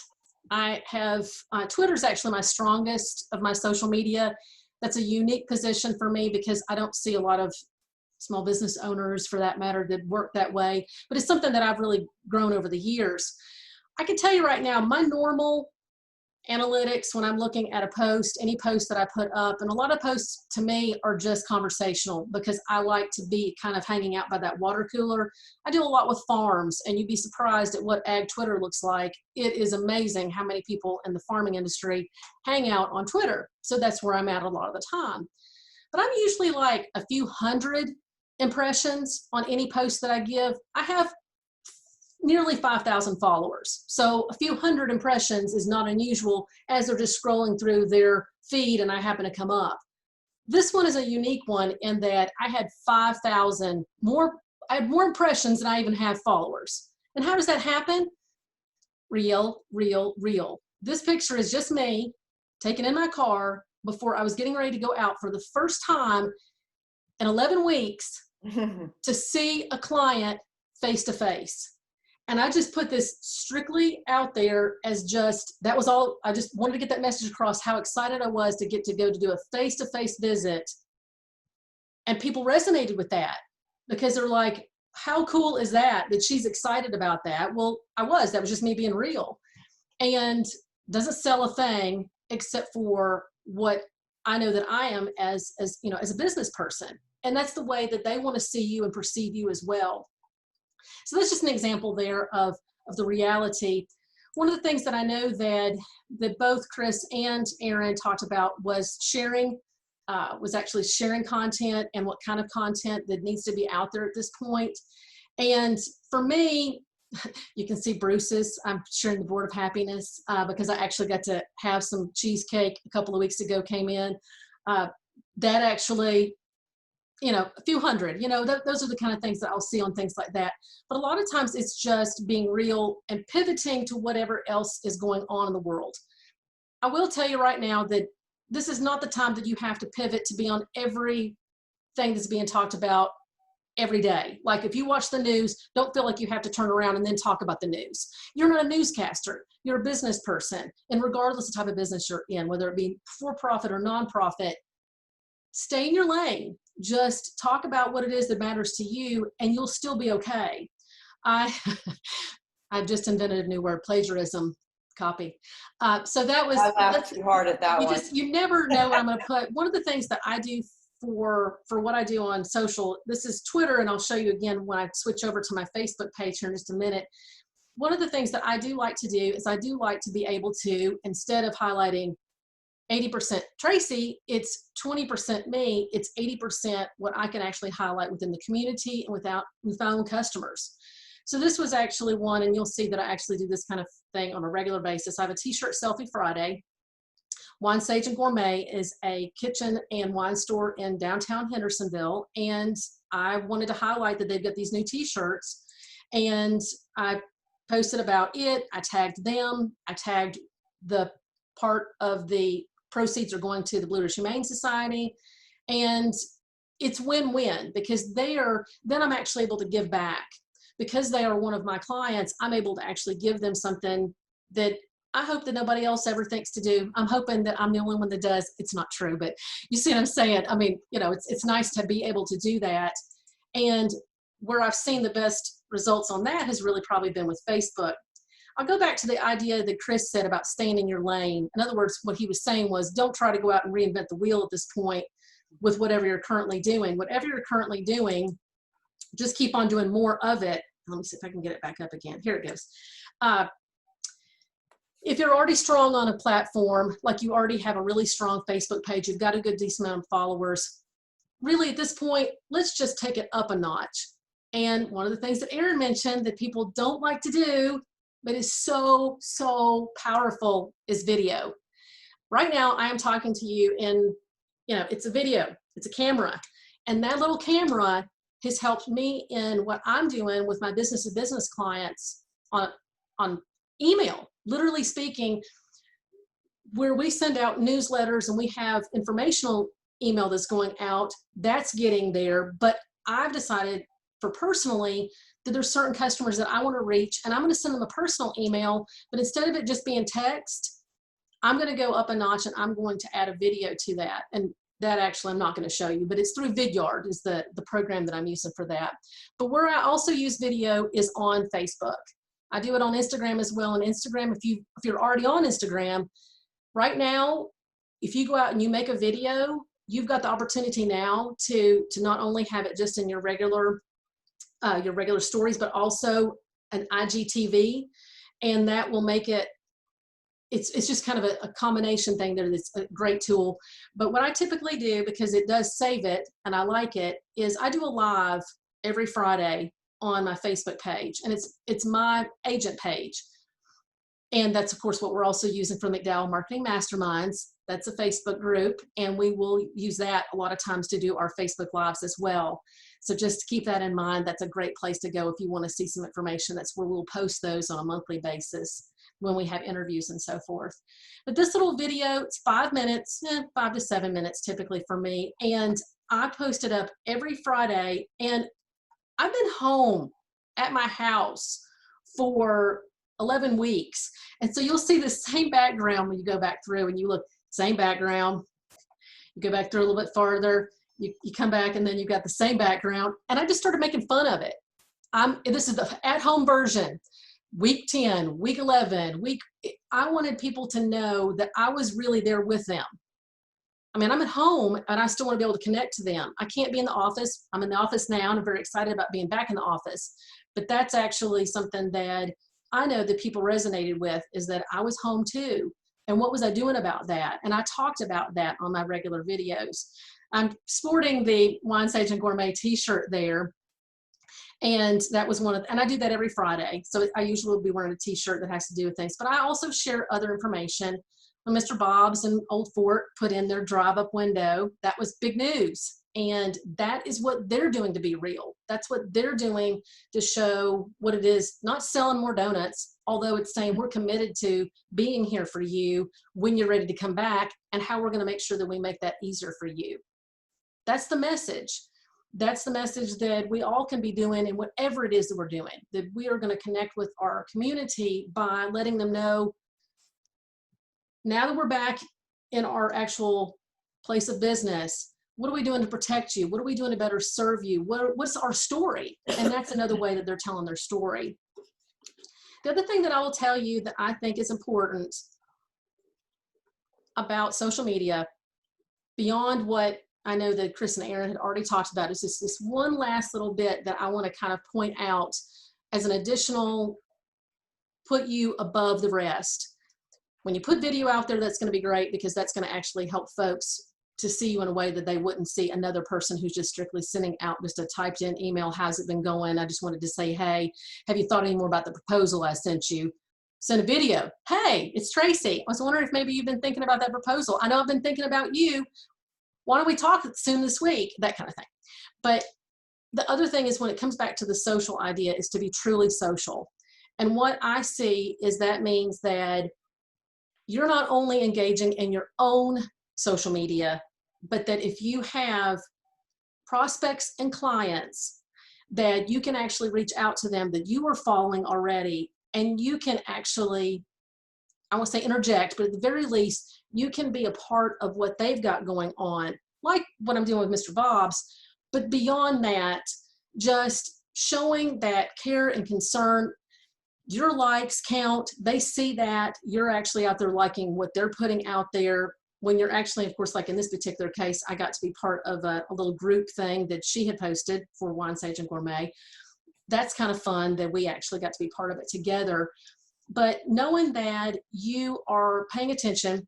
I have, Twitter's actually my strongest of my social media. That's a unique position for me because I don't see a lot of small business owners, for that matter, that work that way. But it's something that I've really grown over the years. I can tell you right now, my normal analytics when I'm looking at a post, any post that I put up, and a lot of posts to me are just conversational because I like to be kind of hanging out by that water cooler. I do a lot with farms, and you'd be surprised at what ag Twitter looks like. It is amazing how many people in the farming industry hang out on Twitter. So that's where I'm at a lot of the time. But I'm usually like a few hundred impressions on any post that I give. I have nearly 5,000 followers. So a few hundred impressions is not unusual as they're just scrolling through their feed and I happen to come up. This one is a unique one in that I had 5,000 more, I had more impressions than I even have followers. And how does that happen? Real. This picture is just me taken in my car before I was getting ready to go out for the first time in 11 weeks to see a client face to face. And I just put this strictly out there as just, that was all, I just wanted to get that message across how excited I was to get to go to do a face-to-face visit. And people resonated with that because they're like, how cool is that she's excited about that? Well, that was just me being real. And doesn't sell a thing except for what I know that I am as you know, as a business person. And that's the way that they want to see you and perceive you as well. So that's just an example there of the reality. One of the things that I know that both Chris and Aaron talked about was actually sharing content and what kind of content that needs to be out there at this point. And for me, you can see Bruce's, I'm sharing the Board of Happiness because I actually got to have some cheesecake a couple of weeks ago, came in. That actually, you know, a few hundred, you know, those are the kind of things that I'll see on things like that. But a lot of times it's just being real and pivoting to whatever else is going on in the world. I will tell you right now that this is not the time that you have to pivot to be on everything that's being talked about every day. Like if you watch the news, don't feel like you have to turn around and then talk about the news. You're not a newscaster, you're a business person. And regardless of the type of business you're in, whether it be for-profit or nonprofit, stay in your lane. Just talk about what it is that matters to you and you'll still be okay. I've just invented a new word, plagiarism. Copy. So that was, I laughed too hard at that one. You never know what I'm going to put. One of the things that I do for what I do on social, this is Twitter, and I'll show you again when I switch over to my Facebook page here in just a minute. One of the things that I do like to do is I do like to be able to, instead of highlighting 80% Tracy, it's 20% me, it's 80% what I can actually highlight within the community and with my own customers. So this was actually one, and you'll see that I actually do this kind of thing on a regular basis. I have a t-shirt selfie Friday. Wine Sage and Gourmet is a kitchen and wine store in downtown Hendersonville. And I wanted to highlight that they've got these new t-shirts, and I posted about it. I tagged them. I tagged the part of the proceeds are going to the Blue Ridge Humane Society. And it's win-win because then I'm actually able to give back. Because they are one of my clients, I'm able to actually give them something that I hope that nobody else ever thinks to do. I'm hoping that I'm the only one that does. It's not true, but you see what I'm saying? I mean, you know, it's nice to be able to do that. And where I've seen the best results on that has really probably been with Facebook. I'll go back to the idea that Chris said about staying in your lane. In other words, what he was saying was don't try to go out and reinvent the wheel at this point with whatever you're currently doing. Whatever you're currently doing, just keep on doing more of it. Let me see if I can get it back up again. Here it goes. If you're already strong on a platform, like you already have a really strong Facebook page, you've got a good decent amount of followers, really at this point, let's just take it up a notch. And one of the things that Aaron mentioned that people don't like to do, but is so, so powerful is video. Right now, I am talking to you in, it's a video, it's a camera. And that little camera has helped me in what I'm doing with my business to business clients on email, literally speaking, where we send out newsletters and we have informational email that's going out, that's getting there. But I've decided for personally that there's certain customers that I want to reach, and I'm going to send them a personal email, but instead of it just being text, I'm going to go up a notch and I'm going to add a video to that. And that actually I'm not going to show you, but it's through Vidyard is the program that I'm using for that. But where I also use video is on Facebook. I do it on Instagram as well. And Instagram, if you're already on Instagram, right now, if you go out and you make a video, you've got the opportunity now to not only have it just in your regular stories, but also an IGTV, and that will make it, it's just kind of a combination thing there that's a great tool. But what I typically do, because it does save it and I like it, is I do a live every Friday on my Facebook page, and it's my agent page. And that's, of course, what we're also using for McDowell Marketing Masterminds. That's a Facebook group, and we will use that a lot of times to do our Facebook Lives as well. So just keep that in mind. That's a great place to go if you want to see some information. That's where we'll post those on a monthly basis when we have interviews and so forth. But this little video, it's 5 minutes, 5 to 7 minutes typically for me. And I post it up every Friday, and I've been home at my house for 11 weeks. And so you'll see the same background when you go back through and you look, same background. You go back through a little bit farther, you come back, and then you've got the same background. And I just started making fun of it. This is the at-home version. Week 10, week 11, I wanted people to know that I was really there with them. I mean, I'm at home and I still want to be able to connect to them. I can't be in the office. I'm in the office now and I'm very excited about being back in the office. But that's actually something that I know that people resonated with, is that I was home too. And what was I doing about that? And I talked about that on my regular videos. I'm sporting the Wine Sage and Gourmet t-shirt there. And that was and I do that every Friday. So I usually will be wearing a t-shirt that has to do with things, but I also share other information. When Mr. Bob's and Old Fort put in their drive-up window, that was big news. And that is what they're doing to be real. That's what they're doing to show what it is, not selling more donuts, although it's saying we're committed to being here for you when you're ready to come back, and how we're going to make sure that we make that easier for you. That's the message. That's the message that we all can be doing in whatever it is that we're doing, that we are going to connect with our community by letting them know, now that we're back in our actual place of business, what are we doing to protect you? What are we doing to better serve you? What's our story? And that's another way that they're telling their story. The other thing that I will tell you that I think is important about social media, beyond what I know that Chris and Aaron had already talked about, is just this one last little bit that I want to kind of point out as an additional, put you above the rest. When you put video out there, that's going to be great, because that's going to actually help folks to see you in a way that they wouldn't see another person who's just strictly sending out just a typed in email. How's it been going? I just wanted to say, hey, have you thought any more about the proposal I sent you? Send a video. Hey, it's Tracy. I was wondering if maybe you've been thinking about that proposal. I know I've been thinking about you. Why don't we talk soon this week? That kind of thing. But the other thing is, when it comes back to the social idea, is to be truly social. And what I see is that means that you're not only engaging in your own social media, but that if you have prospects and clients, that you can actually reach out to them that you are following already, and you can actually, I won't say interject, but at the very least, you can be a part of what they've got going on, like what I'm doing with Mr. Bob's. But beyond that, just showing that care and concern. Your likes count. They see that you're actually out there liking what they're putting out there. When you're actually, of course, like in this particular case, I got to be part of a little group thing that she had posted for Wine Sage and Gourmet. That's kind of fun that we actually got to be part of it together. But knowing that you are paying attention,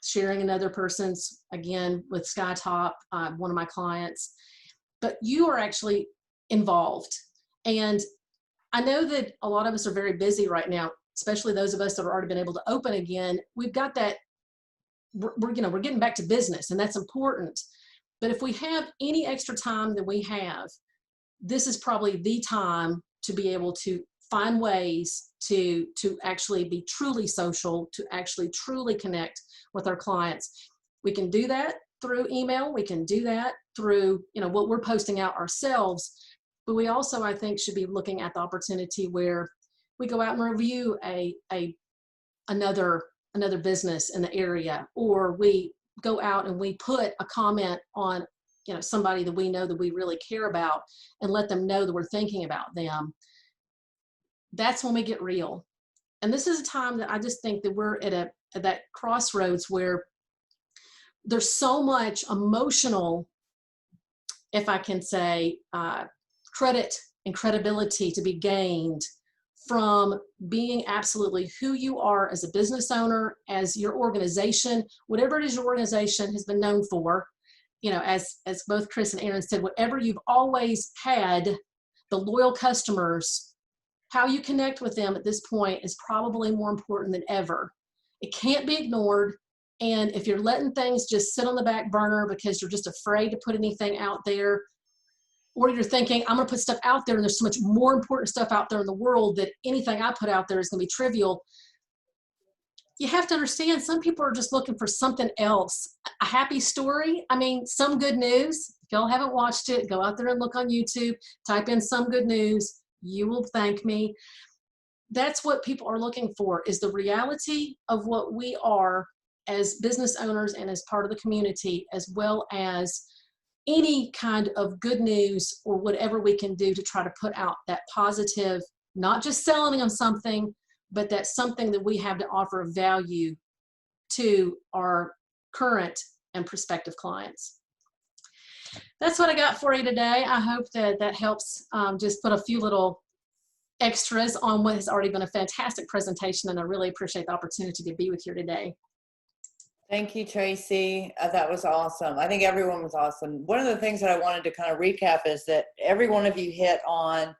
sharing another person's, again, with Skytop, one of my clients, but you are actually involved. And I know that a lot of us are very busy right now. especially those of us that have already been able to open again, we've got that, we're getting back to business, and that's important. But if we have any extra time than we have, this is probably the time to be able to find ways to actually be truly social, to actually truly connect with our clients. We can do that through email. We can do that through, what we're posting out ourselves. But we also, I think, should be looking at the opportunity where we go out and review another business in the area, or we go out and we put a comment on, somebody that we know that we really care about, and let them know that we're thinking about them. That's when we get real. And this is a time that I just think that we're at that crossroads where there's so much emotional, if I can say, credit and credibility to be gained from being absolutely who you are as a business owner, as your organization, whatever it is your organization has been known for, as both Chris and Aaron said, whatever you've always had, the loyal customers, how you connect with them at this point is probably more important than ever. It can't be ignored. And if you're letting things just sit on the back burner because you're just afraid to put anything out there, or you're thinking, I'm going to put stuff out there and there's so much more important stuff out there in the world that anything I put out there is going to be trivial. You have to understand, some people are just looking for something else. A happy story. I mean, some good news. If y'all haven't watched it, go out there and look on YouTube, type in some good news. You will thank me. That's what people are looking for, is the reality of what we are as business owners and as part of the community, as well as any kind of good news or whatever we can do to try to put out that positive, not just selling them something, but that's something that we have to offer of value to our current and prospective clients. That's what I got for you today. I hope that helps just put a few little extras on what has already been a fantastic presentation, and I really appreciate the opportunity to be with you today. Thank you, Tracy. That was awesome. I think everyone was awesome. One of the things that I wanted to kind of recap is that every one of you hit on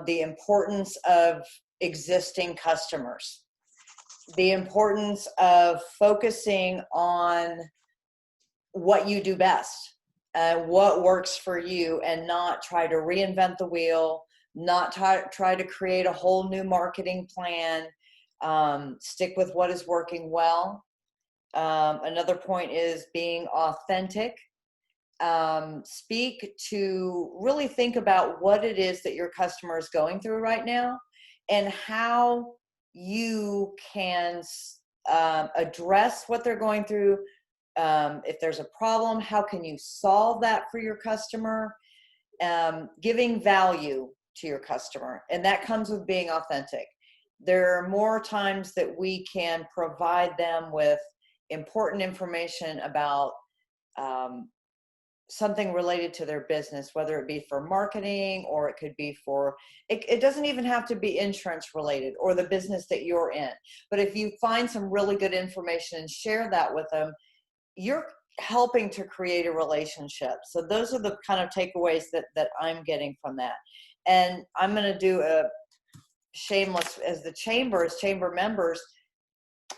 the importance of existing customers, the importance of focusing on what you do best, what works for you, and not try to reinvent the wheel, not try to create a whole new marketing plan. Stick with what is working well. Another point is being authentic. Speak to really think about what it is that your customer is going through right now, and how you can address what they're going through. If there's a problem, how can you solve that for your customer? Giving value to your customer, and that comes with being authentic. There are more times that we can provide them with important information about something related to their business, whether it be for marketing, or it could be for, it doesn't even have to be insurance related or the business that you're in. But if you find some really good information and share that with them, you're helping to create a relationship. So those are the kind of takeaways that I'm getting from that. And I'm going to do a shameless, as the chamber members,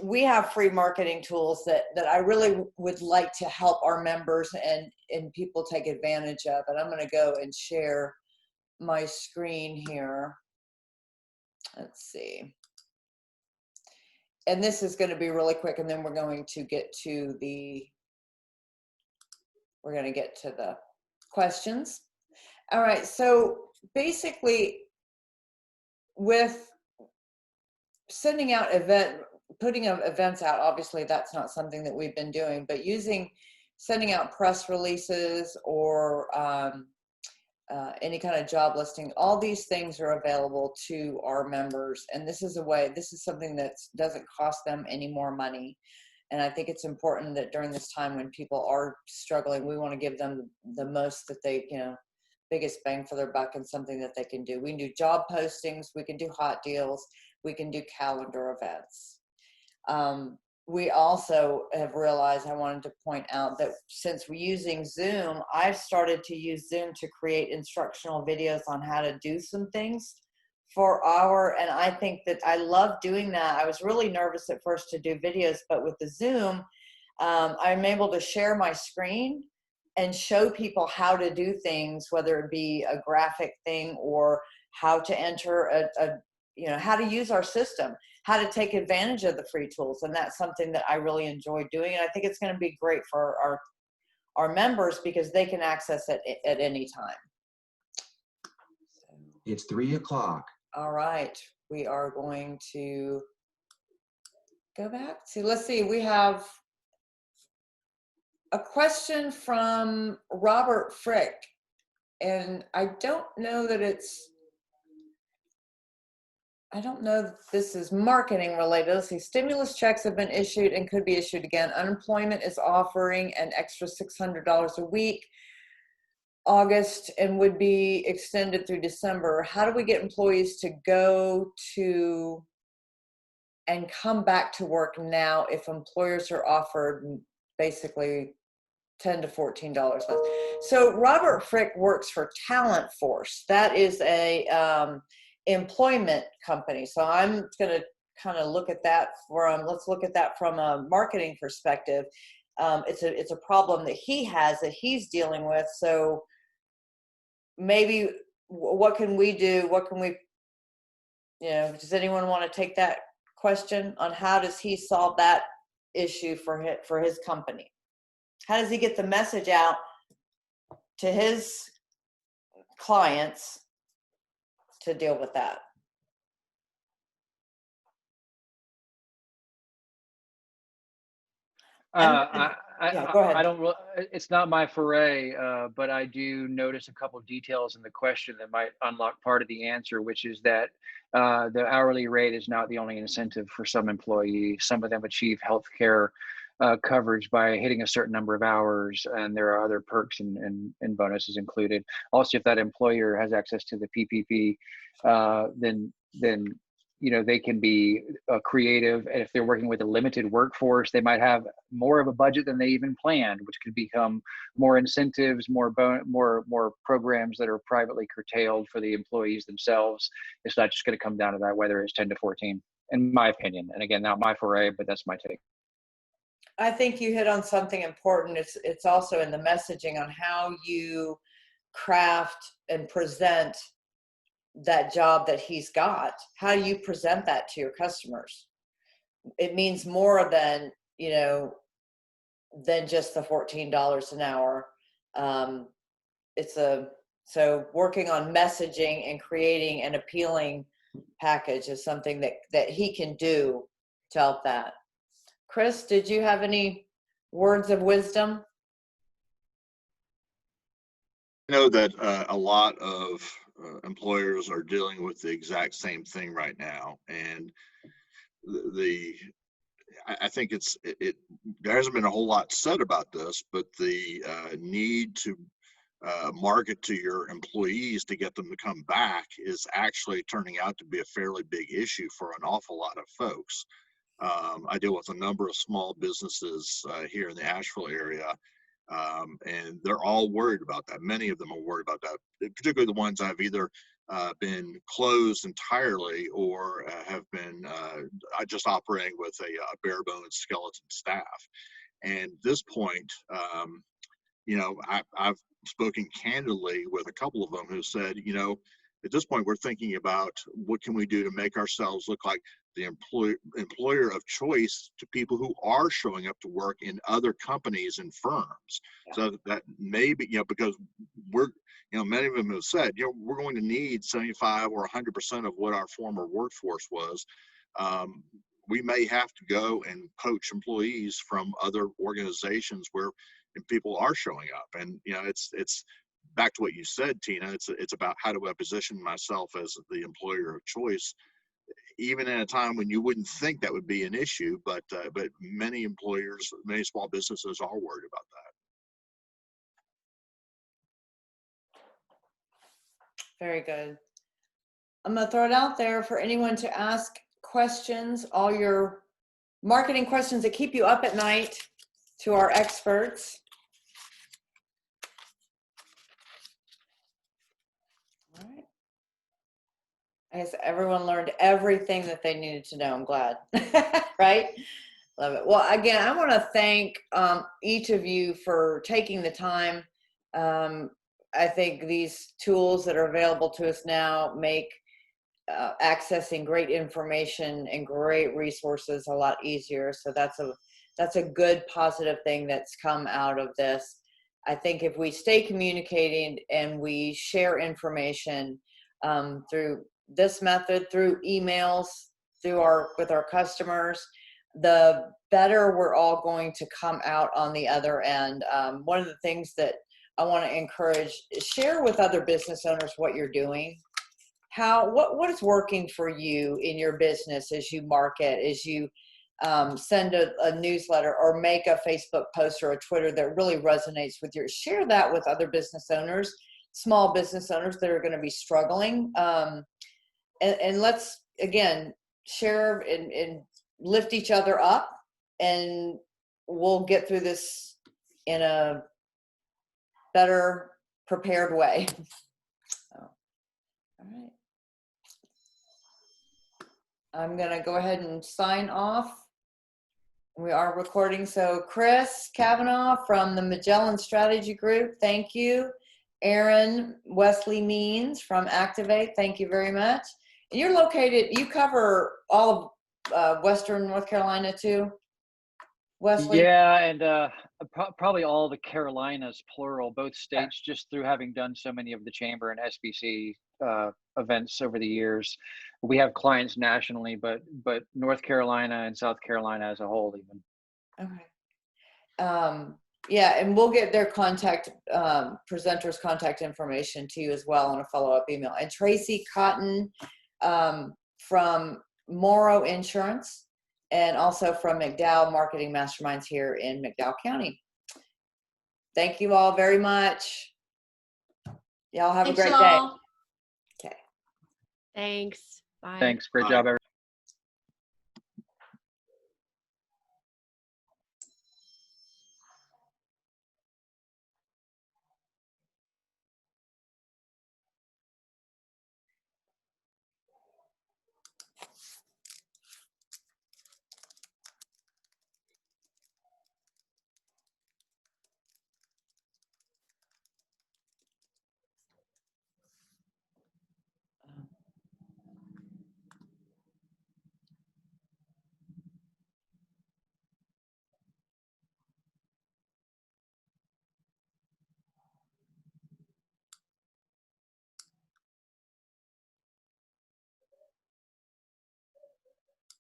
we have free marketing tools that I really would like to help our members and people take advantage of. And I'm going to go and share my screen here. Let's see. And this is going to be really quick, and then we're going to get to the questions. All right. So basically, with sending out putting events out, obviously that's not something that we've been doing, but sending out press releases or any kind of job listing, all these things are available to our members. And this is something that doesn't cost them any more money. And I think it's important that during this time when people are struggling, we want to give them the most that they, biggest bang for their buck, and something that they can do. We can do job postings, we can do hot deals, we can do calendar events. We also have realized, I wanted to point out that since we're using Zoom, I've started to use Zoom to create instructional videos on how to do some things and I think that I love doing that. I was really nervous at first to do videos, but with the Zoom, I'm able to share my screen and show people how to do things, whether it be a graphic thing or how to enter how to use our system, how to take advantage of the free tools. And that's something that I really enjoy doing. And I think it's going to be great for our members because they can access it at any time. It's 3 o'clock. All right, we are going to go back to, let's see, we have a question from Robert Frick, and I don't know that this is marketing related. Let's see, stimulus checks have been issued and could be issued again. Unemployment is offering an extra $600 a week, August, and would be extended through December. How do we get employees to go to and come back to work now if employers are offered basically $10 to $14 less? So Robert Frick works for Talent Force. That is a employment company. So I'm going to kind of look at that let's look at that from a marketing perspective. It's a problem that he has that he's dealing with. So maybe what can we do? What can we, does anyone want to take that question on how does he solve that issue for his company? How does he get the message out to his clients to deal with that? Yeah, go ahead. I don't. It's not my foray, but I do notice a couple of details in the question that might unlock part of the answer, which is that the hourly rate is not the only incentive for some employees. Some of them achieve healthcare coverage by hitting a certain number of hours, and there are other perks and bonuses included. Also, if that employer has access to the PPP, then they can be creative. And if they're working with a limited workforce, they might have more of a budget than they even planned, which could become more incentives, more programs that are privately curtailed for the employees themselves. It's not just going to come down to that, whether it's 10 to 14, in my opinion. And again, not my foray, but that's my take. I think you hit on something important. It's also in the messaging on how you craft and present that job that he's got. How do you present that to your customers? It means more than just the $14 an hour. So working on messaging and creating an appealing package is something that he can do to help that. Chris, did you have any words of wisdom? I know that a lot of employers are dealing with the exact same thing right now, and I think there hasn't been a whole lot said about this, but the need to market to your employees to get them to come back is actually turning out to be a fairly big issue for an awful lot of folks. I deal with a number of small businesses here in the Asheville area, and they're all worried about that. Many of them are worried about that, particularly the ones I've either been closed entirely or have been just operating with a bare bones skeleton staff. And at this point, I've spoken candidly with a couple of them who said, at this point, we're thinking about what can we do to make ourselves look like the employer of choice to people who are showing up to work in other companies and firms. Yeah. So that maybe, because we're, many of them have said, we're going to need 75 or 100% of what our former workforce was. We may have to go and poach employees from other organizations where people are showing up. And, it's back to what you said, Tina, it's about how do I position myself as the employer of choice, even in a time when you wouldn't think that would be an issue, but many employers, many small businesses are worried about that. Very good. I'm going to throw it out there for anyone to ask questions, all your marketing questions that keep you up at night, to our experts. All right. I guess everyone learned everything that they needed to know. I'm glad. Right? Love it. Well, again, I want to thank each of you for taking the time. I think these tools that are available to us now make accessing great information and great resources a lot easier. So that's a good positive thing that's come out of this. I think if we stay communicating and we share information through this method, through emails, with our customers, the better we're all going to come out on the other end. One of the things that I want to encourage is share with other business owners what you're doing. What is working for you in your business as you market, as you send a newsletter or make a Facebook post or a Twitter that really resonates with share that with other business owners, small business owners that are going to be struggling. And let's, again, share and lift each other up, and we'll get through this in a better prepared way. So, all right. I'm going to go ahead and sign off. We are recording. So Chris Cavanaugh from the Magellan Strategy Group, thank you. Aaron, Wesley Means from Activate, thank you very much. And you're located, you cover all of Western North Carolina too, Wesley? Yeah, and probably all the Carolinas, plural, both states, just through having done so many of the chamber and SBC events over the years. We have clients nationally, but North Carolina and South Carolina as a whole even. Okay. Yeah, and we'll get their presenters' contact information to you as well in a follow-up email. And Tracy Cotton from Morrow Insurance, and also from McDowell Marketing Masterminds here in McDowell County. Thank you all very much. Y'all have a great day. Okay. Thanks. Bye. Thanks. Great job, everyone.